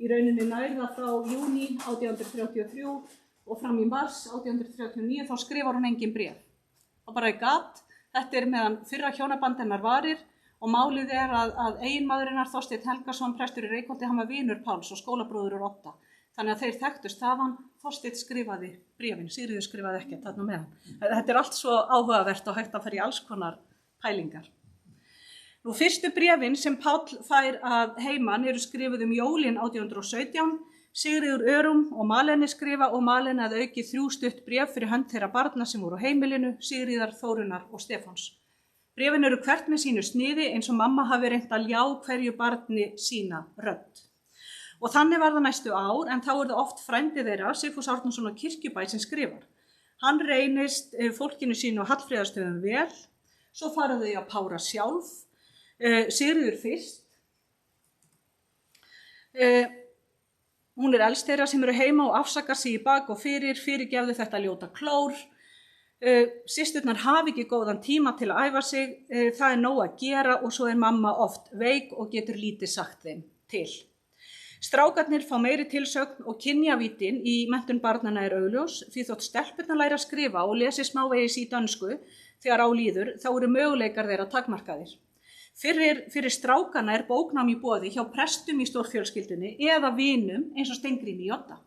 í rauninni nærða frá júní 1833 og fram í mars 1839, þá skrifar hún engin bréf. Það bara gat, þetta er meðan fyrra hjónaband hennar varir og málið er að eiginmaðurinnar Þorsteinn Helgason, prestur í Reykholti, hann var vinur Páls og skólabróðurinn Odda. Þannig að þeir þekktust þaðan, Þorsteinn skrifaði bréfin, Sigríður skrifaði ekkert þarna með hann. Þetta er allt svo áhugavert og hægt að fara í alls konar pælingar. Nú, fyrstu bréfin sem Páll fær að heiman eru skrifuð jólin 1817, Sigríður Örum og Malene skrifa og Malene að auki 3 stutt bréf fyrir hönd þeirra barna sem voru á heimilinu, Sigríðar, Þórunnar og Stefáns. Bréfin eru hvert með sínu sniði eins og mamma hafi reynt að ljá hverju barni sína rödd. Og þannig var það næstu ár, en þá er það oft frændi þeirra, Sigfús Árnason á Kirkjubæ, sem skrifar. Hann reynist fólkinu sínu á Hallfríðarstöðum vel, svo fara þau að pára sjálf, Sigríður fyrst. Hún er elst þeirra sem eru heima og afsakar sig í bak og fyrirgefðu þetta ljóta klór. Systurnar hafi ekki góðan tíma til að æfa sig, það er nóg að gera og svo er mamma oft veik og getur lítið sagt þeim til. Strákarnir fá meiri tilsögn og kynjavítin í menntun barnanna er augljós, því þótt stelpurnar læra að skrifa og lesi smávegis í dönsku þegar á líður, þá eru möguleikar þeirra takmarkaðir. Fyrir strákana er bóknám í boði hjá prestum í stórfjölskyldunni eða vinum eins og Steingrími í Odda.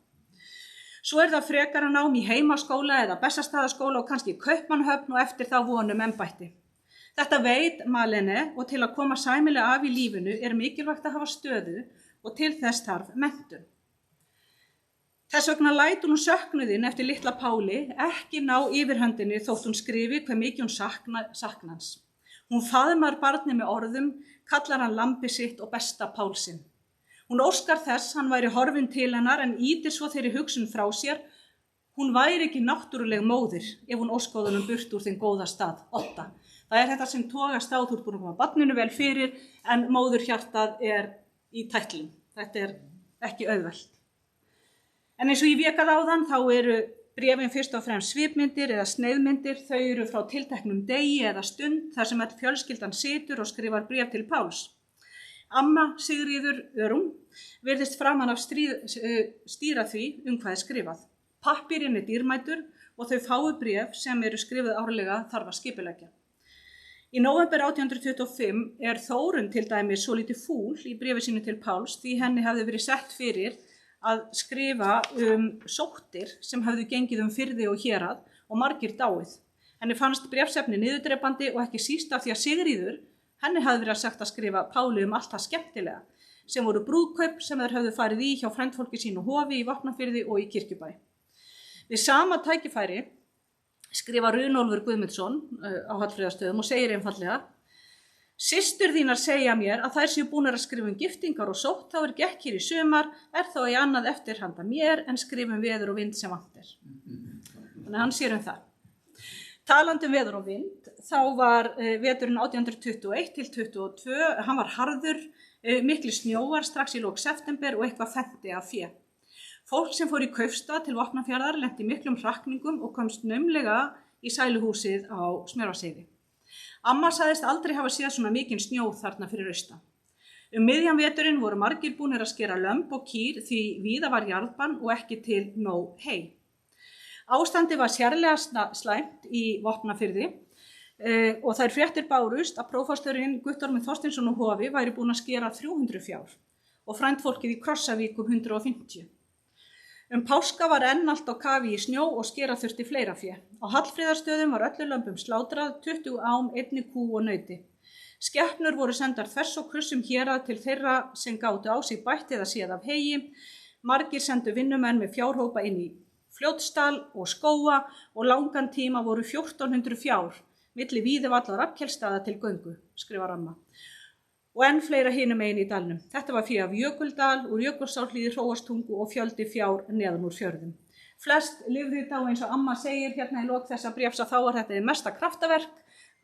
Svo er það frekara nám í heimaskóla eða Bessastaðaskóla og kannski Kaupmannahöfn og eftir þá vonum embætti. Þetta veit Malene og til að koma sæmilega af í lífinu er mikilvægt að hafa stöðu og til þess þarf menntun. Þess vegna lætur hún söknuðinn eftir litla Páli ekki ná yfirhöndinni þótt hún skrifi hve mikið hún sakna hans. Hún faðmar barnið með orðum, kallar hann lambi sitt og besta Pál sinn. Hún óskar þess hann væri horfinn til hennar en ýtir svo þeirri hugsun frá sér. Hún væri ekki náttúruleg móðir ef hún óskaði honum burt úr þeim góða stað, Odda. Það er þetta sem togast á, þú ert búin að koma barninu vel fyrir en móðurhjartað er í tætlum. Þetta er ekki auðvelt. En eins og ég vék að áðan þá eru bréfin fyrst og fremst svipmyndir eða sneiðmyndir, þau eru frá tilteknum degi eða stund þar sem öll fjölskyldan situr og skrifar bréf til Páls. Amma Sigríður Örum virðist framan af stýra því hvað er skrifað. Pappírinn er dýrmætur og þau fáu bréf sem eru skrifuð árlega þarf að skipuleggja. Í nóvember 1825 er Þórunn til dæmis svo lítið fúl í bréfi sínu til Páls því henni hafði verið sett fyrir að skrifa sóttir sem hafðu gengið firði og hérað og margir dáið. Henni fannst bréfsefni niðurdrepandi og ekki síst af því að Sigríður, henni hafði verið sagt að skrifa Páli allt það skemmtilega, sem voru brúðkaup sem þeir hafðu farið í hjá frændfólki sínu Hofi í Vopnafirði og í Kirkjubæ. Við sama tækifæri skrifa Runólfur Guðmundsson á Hallfríðarstöðum og segir einfaldlega: Systur þínar segja mér að þær séu búnar að skrifa giftingar og sótt þá gekk hér í sumar, er þá í annað eftir handa mér en skrifum veður og vind sem vantir. Þannig að hann sér það. Talandi veður og vind, þá var veturinn 1821 til 22, hann var harður, miklu snjóar strax í lok september og eitthvað fenti af fé. Fólk sem fór í Kaupstað til Vopnafjarðar lenti miklum hrakningum og komst naumlega í sæluhúsið á Smjörvarseiði. Amma sagðist aldrei hafa séð svona mikinn snjó þarna fyrir austan. Miðjan veturinn voru margir búnir að skera lömb og kýr því víða var jarðbann og ekki til nóg hey. Ástandi var sérlega slæmt í Vopnafirði og þær fréttir bárust að prófasturinn Guttormur Þorsteinsson og Hofi væri búin að skera 300 fjár og frændfólkið í Krossavík 150. Páska var enn allt á kafi í snjó og skera þurfti fleira fé. Á Hallfríðarstöðum var öllu lömbum slátrað, 20 ám, 1 kú og nauti. Skepnur voru sendar þvers og krussum hérað til þeirra sem gátu á sig bætt eða séð af heyi. Margir sendu vinnumenn með fjárhópa inn í Fljótsdal og Skóga og langan tíma voru 1400 fjár milli Víðivall og Rafnkelsstaða til göngu, skrifar amma. Og enn fleira hinum megin í dalnum. Þetta var fé af Jökuldal, úr Jökulsárhlíð, Hróarstungu og fjöldi fjár neðan úr fjörðum. Flest lifðu þá eins og amma segir hérna í lok þessa bréfs að þá var þetta mesta kraftaverk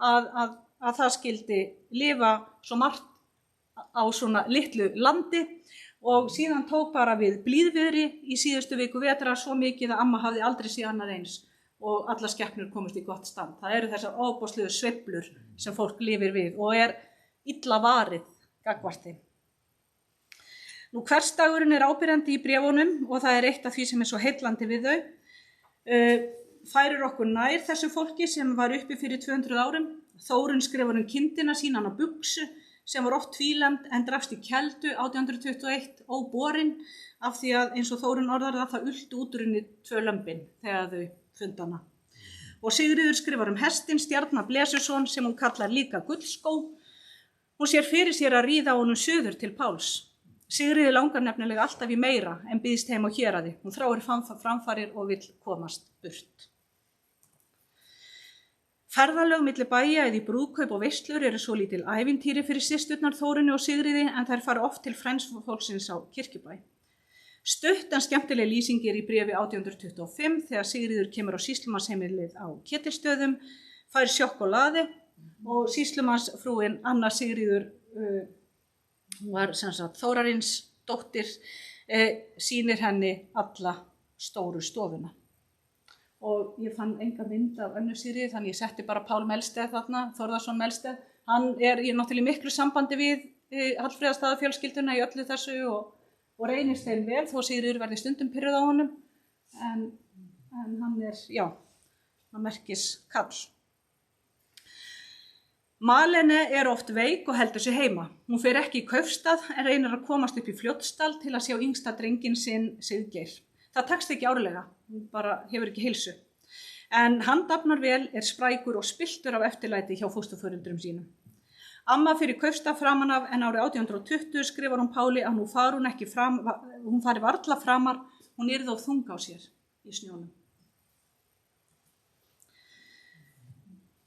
að það skildi lifa svo margt á svona litlu landi og síðan tók bara við blíðviðri í síðustu viku vetrar svo mikið að amma hafði aldrei séð annað eins og alla skepnur komist í gott stand. Það eru þessar ofboðslegu sveiflur sem fólk lifir við og er illa varið gagnvart þeim. Nú hversdagurinn er ábyrjandi í bréfunum og það er eitt af því sem er svo heillandi við þau. Færir okkur nær þessu fólki sem var uppi fyrir 200 árum. Þórunn skrifar kindina sína á buksu sem var oft tvílemd en drafst í keldu 1821 óborin af því að eins og Þórunn orðar það ultu út úr henni 2 lömbin þegar þau funda hana. Og Sigríður skrifar hestinn Stjarnar Blesuson sem hún kallar líka gullskó. Hún sér fyrir sér að ríða honum suður til Páls. Sigríður langar nefnilega alltaf í meira en býðst heim á héraði. Hún þráir framfarir og vill komast burt. Ferðalög milli bæja eða í brúðkaup og veislur eru svo lítil ævintýri fyrir systurnar Þórunni og Sigríði en þær fara oft til frændfólksins á Kirkjubæ. Stutt en skemmtileg lýsing er í bréfi 1825 þegar Sigríður kemur á sýslumannsheimilið á Ketilsstöðum, fær sjokkólaði og sýslumannsfrúin Anna Sigríður var sem sagt Þórarins dóttir, sýnir henni alla stóru stofuna. Og ég fann enga mynd af Önnu Sigríði þannig ég setti bara Pál Melsteð þarna, Þórðarsson Melsteð. Hann er náttúrulega í miklu sambandi við Hallfreðsstaðafjölskylduna í öllu þessu og reynist þeim vel þó Sigríður verði stundum pirruð á honum. En hann er, já, hann merkis kall. Malene er oft veik og heldur sig heima. Hún fer ekki í Kaupstað en reynir að komast upp í Fljótsdal til að sjá yngsta drenginn sinn Siggeir. Það tekst ekki árlega, hún bara hefur ekki heilsu. En hann dafnar vel, er sprækur og spilltur af eftirlæti hjá fósturforeldrum sínum. Amma fyrir Kaupstað framan af en árið 1820 skrifar hún Páli að nú fari hún ekki hún fari varla framar, hún yrði of þung á sér í snjónum.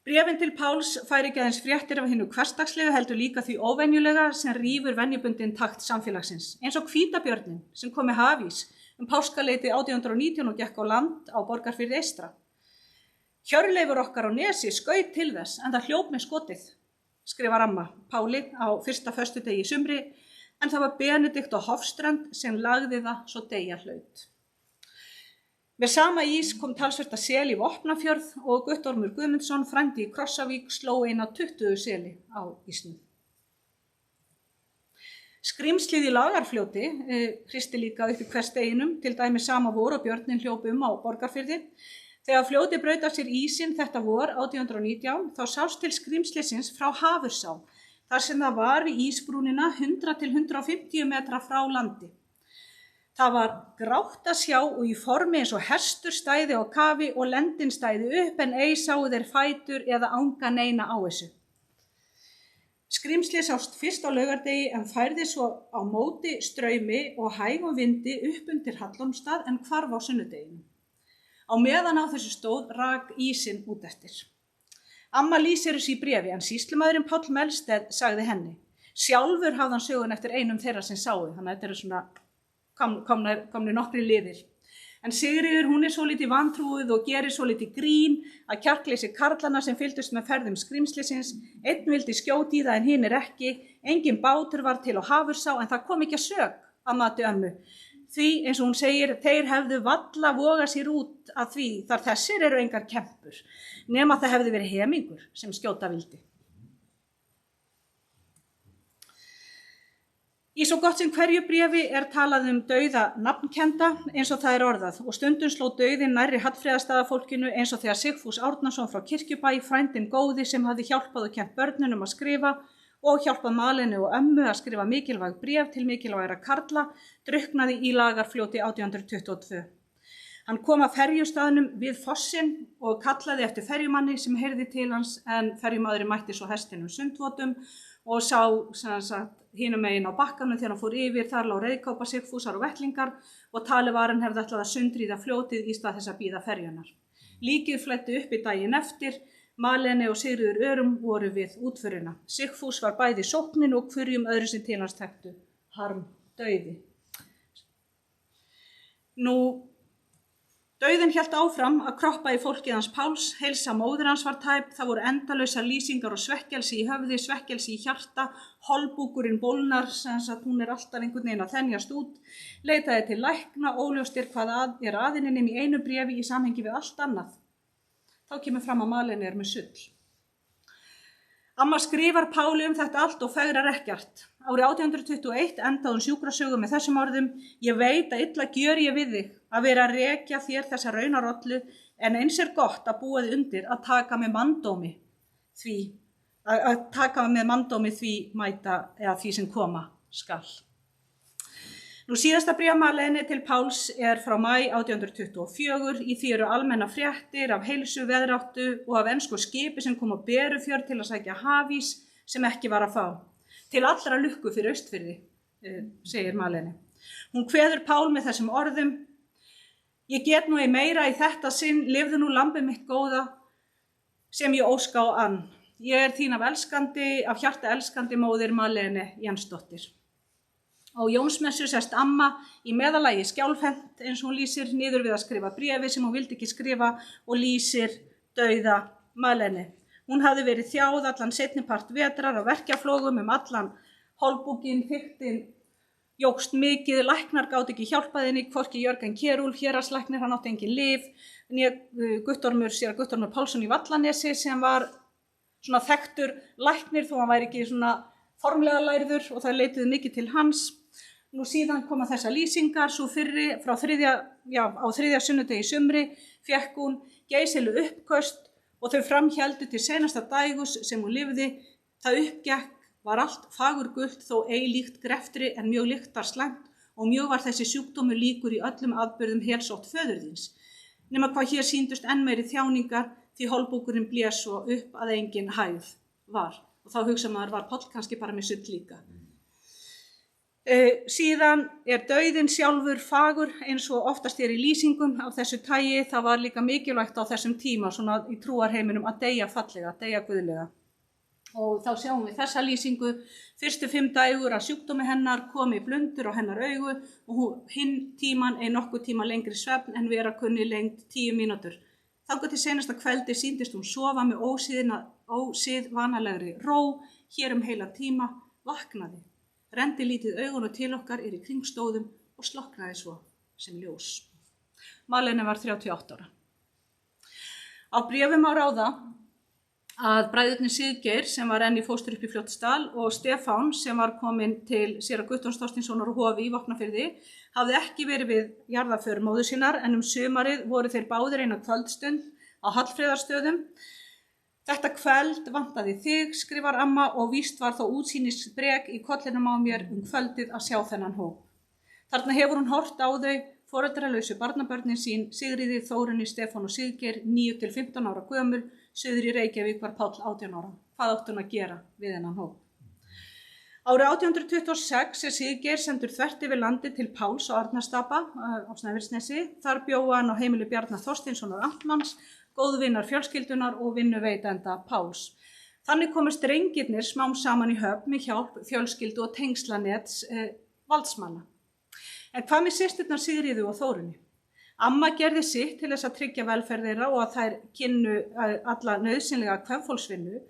Bréfin til Páls fær ekki aðeins fréttir af hinu hversdagslega heldur líka því óvenjulega sem rífur venjubundinn takt samfélagsins, eins og hvítabjörnin sem kom með hafís páskaleiti 1819 og gekk á land á Borgarfirði eystra. Hjörleifur okkar á Nesi skaut til þess en það hljóp með skotið, skrifar amma Páli á fyrsta föstudegi í sumri, en það var Benedikt á Hofstrand sem lagði það svo deyja hlaut. Með sama ís kom talsvert af sel í Vopnafjörð og Guttormur Guðmundsson, frændi í Krossavík, sló eina 20 seli á ísnum. Skrímslið í Lagarfljóti hristi líka upp í hversdeginum, til dæmis sama vor og björnin hljóp á Borgarfirði. Þegar fljóti braut af sér ísinn þetta vor 1819, þá sást til skrímslisins frá Hafursá, þar sem það var við ísbrúnina 100 til 150 metra frá landi. Það var grátt að sjá og í formi eins og hestur stæði á kafi og lendin stæði upp en ei sáu þeir fætur eða anga neina á þessu. Skrímslið sást fyrst á laugardegi en færði svo á móti straumi og hægum vindi upp undir Hallormsstað en hvarf á sunnudeginu. Á meðan á þessu stóð rak ísinn út eftir. Amma lýsir þessu í bréfi en sýslumaðurinn Páll Melsteð sagði henni. Sjálfur hafði hann sögun eftir einum þeirra sem sáu, þannig að þetta eru svona komnir nokkri liðir. En Sigríður, hún er svo lítið vantrúið og gerir svo lítið grín að kjarkleysi karlana sem fylgdust með ferðum skrímslisins. Einn vildi skjóti í það en hinn ekki. Engin bátur var til á Hafursá en það kom ekki að sök að mati ömmu. Því, eins og hún segir, þeir hefðu valla vogað sér út að því þar þessir eru engar kempur, nema það hefði verið hemingur sem skjóta vildi. Í svo gott sem hverju bréfi er talað dauða nafnkenda eins og það er orðað og stundum sló dauðinn nærri Hallfreðsstaðafólkinu eins og þegar Sigfús Árnason frá Kirkjubæ, frændinn góði sem hafði hjálpað og kennt börnunum að skrifa og hjálpað Malenu og ömmu að skrifa mikilvæg bréf til mikilvægra karla, drukknaði í Lagarfljóti 1822. Hann kom að ferjustaðnum við fossinn og kallaði eftir ferjumanni sem heyrði til hans en ferjumaðurinn mætti svo hestinum sundvotum og sá hinum megin á bakkanum þegar hann fór yfir, þar lá reiðkápa Sigfúsar og vettlingar og talvarinn hefði ætlað að sundríða fljótið í stað þess að bíða ferjunar. Líkið flæddi upp í daginn eftir, Malene og Sigríður Örum voru við útförina. Sigfús var bæði sóknin og hverjum öðru sem til hans þekktu harm dauði. Nú, Dauðinn hélt áfram að kroppa í fólkið hans Páls, heilsa móðir hans var tæp, það voru endalausar lýsingar og svekkelsi í höfði, svekkelsi í hjarta, holbúkurinn bólnar, sem sagt hún alltaf einhvern veginn að þenjast út, leitaði til lækna, óljóst hvað er aðinni nema í einu bréfi í samhengi við allt annað. Þá kemur fram að Malene með sull. Amma skrifar Páli þetta allt og fegrar ekkert. Árið 1821 endaði hún sjúkrasögu með þessum orðum: Ég veit að illa gjör ég við þig að vera að rekja þér þessa raunarollu, en eins er gott að búa þig undir að taka með manndómi því mæta eða því sem koma skal. Nú síðasta bréf Malene til Páls er frá maí 1824, í því eru almenna fréttir af heilsu, veðráttu og af ensku skipi sem kom á Berufjörð til að sækja hafís sem ekki var að fá. Til allra lukku fyrir Austfirði, segir Malene. Hún kveður Pál með þessum orðum: Ég get nú ei meira í þetta sinn, lifðu nú lambið mitt góða, sem ég óska á ann. Ég er þín af hjarta elskandi móðir Malene Jensdóttir. Á Jónsmessu sest amma í meðalagi skjálfhent, eins og hún lýsir, niður við að skrifa bréfi sem hún vildi ekki skrifa og lýsir dauða Malene. Hún hafði verið þjáð allan seinnipart vetrar á verkjaflogum allan holbúkinn, þykktin jókst mikið, læknar gátu ekki hjálpað henni, hvorki Jörgen Kjerúlf, héraðslæknir, hann átti engin lyf, né séra Guttormur Pálsson í Vallanesi sem var svona þekktur læknir þó hann væri ekki svona formlega lærður og það leituðu mikið til hans. Nú síðan koma þessar lýsingar, svo fyrri á þriðja sunnudegi í sumri fékk hún geysileg uppköst og þau framhéldu til seinasta dægus sem hún lifði. Það uppgekk var allt fagurgult þó ei líkt greftri en mjög lyktarslæmt og mjög var þessi sjúkdómur líkur í öllum aðburðum helsótt föður þíns. Nema hvað hér sýndust enn meiri þjáningar því holbúkurinn blés svo upp að engin hæð var. Og þá hugsa maður, var Páll kannski bara með sull líka. Síðan er dauðinn sjálfur fagur eins og oftast í lýsingum af þessu tagi. Það var líka mikilvægt á þessum tíma svona í trúarheiminum að deyja fallega, deyja guðlega. Og þá sjáum við þessa lýsingu, fyrstu 5 dægur að sjúkdómi hennar komi blundur á hennar augu og hinn tíman nokkuð tíma lengri svefn en vera kunni lengd 10 mínútur. Þangað til seinasta kveldi sýndist hún sofa með ósiðvanalegri ró, hér heila tíma, vaknaði, renndi lítið augunum til okkar í kringstóðum og slokknaði svo sem ljós. Malene var 38 ára. Á bréfum á ráða að bræðurnir Siggeir sem var enn í fóstur upp í Fljótsdal og Stefán sem var kominn til séra Guttorms Þorsteinssonar og Hofi í Vopnafirði hafði ekki verið við jarðarför móður sinnar en sumarið voru þeir báðir eina kvöldstund á Hallfreðarstöðum. Þetta kvöld vantaði þig, skrifar amma, og víst var þó útsýnisbrek í kollinum á mér kvöldið að sjá þennan hóp. Þarna hefur hún horft á þau, foreldralausu barnabörnin sín, Sigríði, Þórunni, Stefán og Siggeir, 9 til 15 ára gömul, suður í Reykjavík var Páll 18 ára. Hvað átti hún að gera við þennan hóp? Árið 1826 Siggeir sendur þvert yfir landi til Páls á Arnarstapa á Snæfellsnesi. Þar bjó hann á heimili Bjarna Þorsteinssonar Amtmanns, góðvinnar fjölskyldunar og vinnuveitenda Páls. Þannig komust drengirnir smám saman í höfn með hjálp fjölskyldu og tengslanets valdsmanna. En hvað með systurnar Sigríðu og Þórunni? Amma gerði sitt til þess að tryggja velferð þeirra og að þær kynnu alla nauðsynlega kvenfólksvinnu.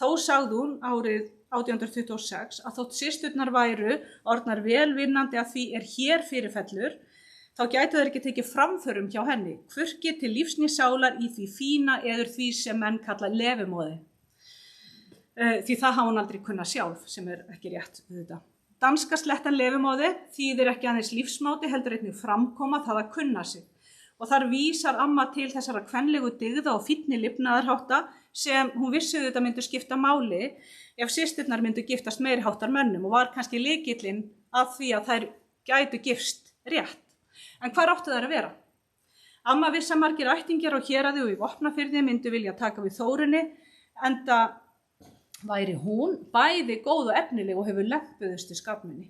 Þó sagði hún árið 1826 að þótt systurnar væru orðnar velvinnandi að því hér fyrirfellur, þá gætu þeir ekki tekið framförum hjá henni, hvorki til lífs né sálar í því fína eður því sem menn kalla lefumóði. Því það hafa hún aldrei kunnað sjálf, sem ekki rétt við þetta. Danska slettan lefumóði þýðir ekki aðeins lífsmáti, heldur einnig framkoma það að kunna sig. Og þar vísar amma til þessara kvenlegu dygða og fínni lifnaðarhátta sem hún vissi þetta myndu skipta máli ef systurnar myndu giftast meiri háttar mönnum og var kannski lykillinn að því að þær gætu gifst rétt. En hvar áttu þær að vera? Amma vissi að margir ættingjar á Héraði og í Vopnafirði myndu vilja taka við Þórunni, enda væri hún bæði góð og efnileg og hefur lempuðust í skapminni.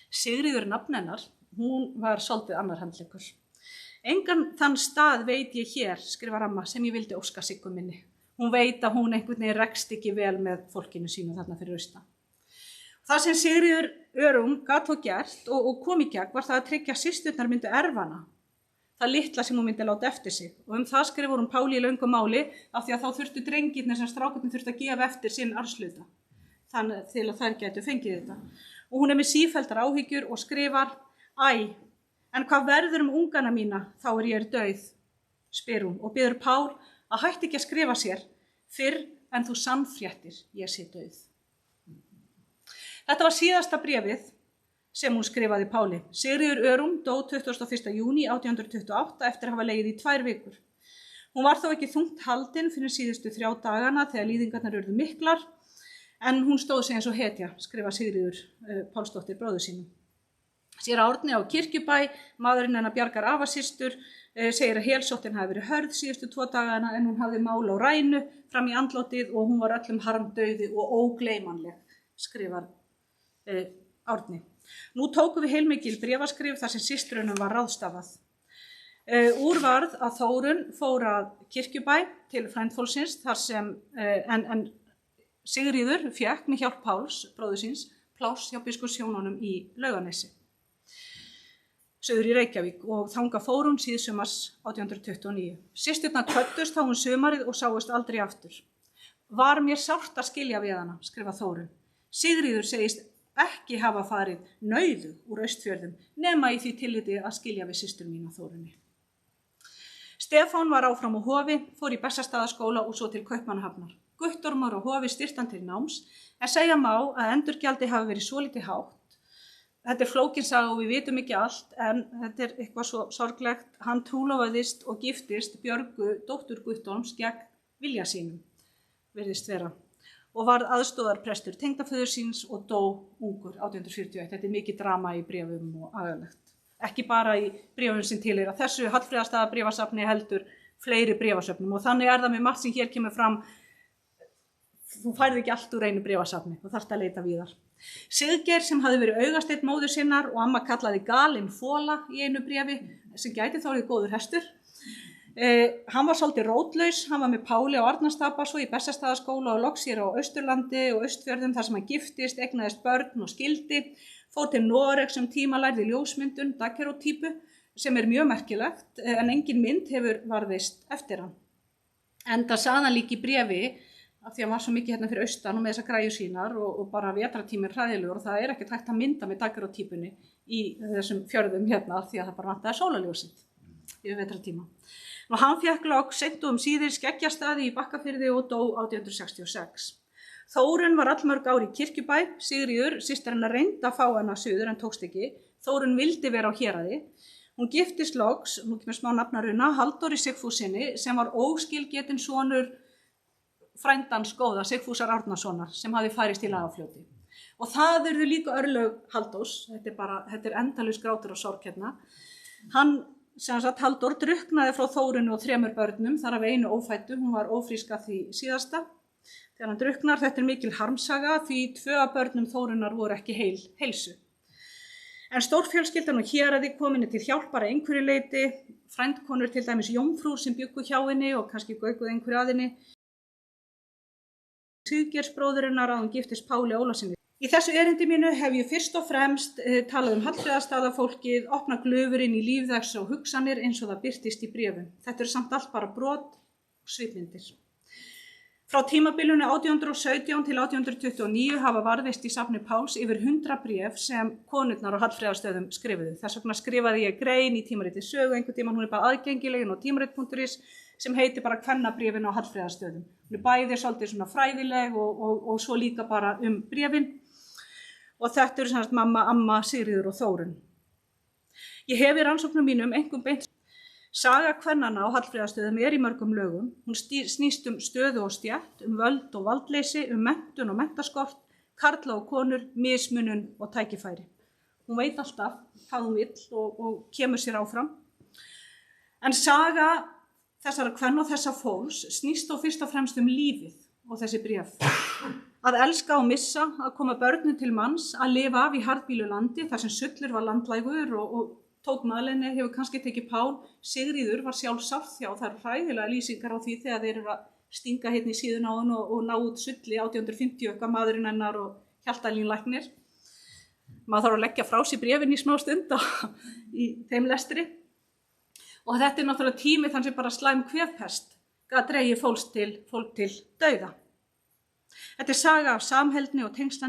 Sigríður nafn hennar, hún var svolítið annar handleggur. Engan þann stað veit ég hér, skrifar amma, sem ég vildi óska Siggu minni. Hún veit að hún einhvern veginn rekst ekki vel með fólkinu sínu þarna fyrir austan. Það sem Sigríður gat þó gert og kom í gegn var það að tryggja systurnar myndu erfana. það litla sem hún myndi láta eftir sig. Og það skrifur hún Páli í löngu máli af því að þá þurftu drengirnir sem strákarnir þurftu að gefa eftir sinn arfsluta. Þannig til að þær gætu fengið þetta. Og hún með sífelldar áhyggjur og skrifar: Æ, en hvað verður ungana mína þá ég dauð, spyr hún og biður Pál að hætti ekki að skrifa sér fyrr en þú sannfréttir ég sé dauð. Þetta var síðasta bréfið sem hún skrifaði Páli. Sigríður Örum dó 21. júní 1828 eftir að hafa legið í 2 vikur. Hún var þó ekki þungt haldin fyrir síðustu 3 dagana þegar líðingarnar urðu miklar, en hún stóð sig eins og hetja, skrifa Sigríður Pálsdóttir bróður sínum. Séra Árni á Kirkjubæ, maðurinn hennar Bjargar afasystur, segir að helsóttin hafi verið hörð síðustu 2 dagana en hún hafði mál á rænu fram í andlátið og hún var öllum harmdauði og ógleymanleg, skrifar Árni. Nú tókum við heilmikil bréfaskrif þar sem systrunum var ráðstafað. Úr varð að Þórunn fór að Kirkjubæ til frændfólksins þar sem en Sigríður fékk með hjálp Páls, bróður síns, pláss hjá biskupshjónunum í Laugarnesi, suður í Reykjavík, og þangað fór hún síðsumars 1829. Systurnar kvöddust þá sumarið og sáust aldrei aftur. Var mér sárt að skilja við hana, skrifa Þórunn. Sigríður segist ekki hafa farið nauðu úr Austfjörðum nema í því tilliti að skilja við systur mína Þórunni. Stefán var áfram á Hofi, fór í Bessastaðaskóla og svo til Kaupmannahafnar. Guttormur á Hofi styrkti hann til náms, en segja má að endurgjaldi hafi verið svolítið hátt. Þetta flókin saga og við vitum ekki allt, en þetta eitthvað svo sorglegt. Hann trúlofaðist og giftist Björgu, dóttur Guttorms, gegn vilja sínum, virðist vera, og varð aðstoðarprestur tengdaföður síns og dó ungur 1841. Þetta mikið drama í bréfum og agalegt. Ekki bara í bréfum sem tilheyra þessu Hallfreðarstaða bréfasafni heldur fleiri bréfasöfnum, og þannig það með margt sem hér kemur fram. Þú færð ekki allt úr einu bréfasafni og þarft að leita víðar. Siggeir, sem hafði verið augasteinn móður sinnar og amma kallaði galinn fola í einu bréfi, sem gæti þá orðið góður hestur. Hann var svolítið rótlaus, hann var með Páli á Arnarstapa, svo í Bessastaðaskóla og loks hér á Austurlandi og Austfjörðum þar sem hann giftist, eignaðist börn og skildi, fór til Noregs sem tíma lærði ljósmyndun, daguerreotypu, sem mjög merkilegt, en engin mynd hefur varðist eftir hann. Enda sagði hann líka í bréfi, af því að hann var svo mikið hérna fyrir austan og með þessar græjur sínar og bara vetratíminn hræðilegur og það ekkert hægt að mynda með daguerreotypunni í þessum fjörðum hérna því að það bara vantaði sólarljósið yfir vetratíma. Og hann fékk loks seint og síðir skeggjastaði í Bakkafirði og dó 1866. Þórunn var allmörg ár í Kirkjubæ, Sigríður, systir hennar reyndi að fá hana suður en tókst ekki. Þórunn vildi vera á Héraði. Hún giftist loks, nú kemur smá nafnaruna, Halldóri Sigfússyni sem var óskilgetinn sonur frændans góða, Sigfúsar Árnasonar, sem hafði færist í Lagafljóti. Og það urðu líka örlög Halldórs, þetta endalaus grátur og sorg hérna. Hann, sem sagt, Halldór drukknaði frá Þórunni og 3 börnum, þar af einu ófæddu, hún var ófrísk að því síðasta. Þegar hann drukknar, þetta mikil harmsaga, því 2 af börnum Þórunnar voru ekki heilsu. En stórfjölskyldan og Héraði kominni til hjálpar að einhverju leyti, frændkonur til dæmis jómfrúr sem bjuggu hjá henni og kannski gaukuð einhverju að henni. Sigeirsbróðurinnar að hún giftist Páli Ólafssyni. Í þessu erindi mínu hef ég fyrst og fremst talað Hallfreðarstaðafólkið, opna glufurinn í líf þess og hugsanir eins og það birtist í bréfum. Þetta samt allt bara brot og svipmyndir. Frá tímabilinu 1817 til 1829 hafa varðveist í safni Páls yfir 100 bréf sem konurnar á Hallfreðarstöðum skrifuðu. Þess vegna skrifaði ég grein í tímaritið Sögu, einhvern tímann, hún bara aðgengilegin á tímarit.is sem heitir bara Kvennabréfin á Hallfreðarstöðum. Hún bæði svolítið svona fræðileg og svo líka bara bréfin. Og þetta eru sem mamma, amma, Sigríður og Þórunn. Ég hef í rannsóknum mínum einkum beint. Saga kvennanna á Hallfreðarstöðum í mörgum lögum. Hún snýst stöðu og stétt, völd og valdleysi, menntun og menntaskort, karla og konur, mismunun og tækifæri. Hún veit alltaf hvað hún vill og kemur sér áfram. En saga þessara kvenna og þessa fólks snýst þó fyrst og fremst lífið og þessi bréf. Að elska og missa, að koma börnum til manns, að lifa af í harðbýlu landi þar sem sullur var landlægur og tók maðurinn hefur kannski tekið Pál. Sigríður var sjálfsagt, já, það eru hræðilega lýsingar á því þegar þeir eru að stinga hérna í síðun á hann og ná út sulli 1850 okkar maðurinn hennar og Hjaltalín læknir. Maður þarf að leggja frá sér bréfin í smá stund í þeim lestri. Og þetta náttúrulega tími þannig bara slæm kveðpest gat dregið fólk til dauða. Þetta saga af samheldni og tengslanir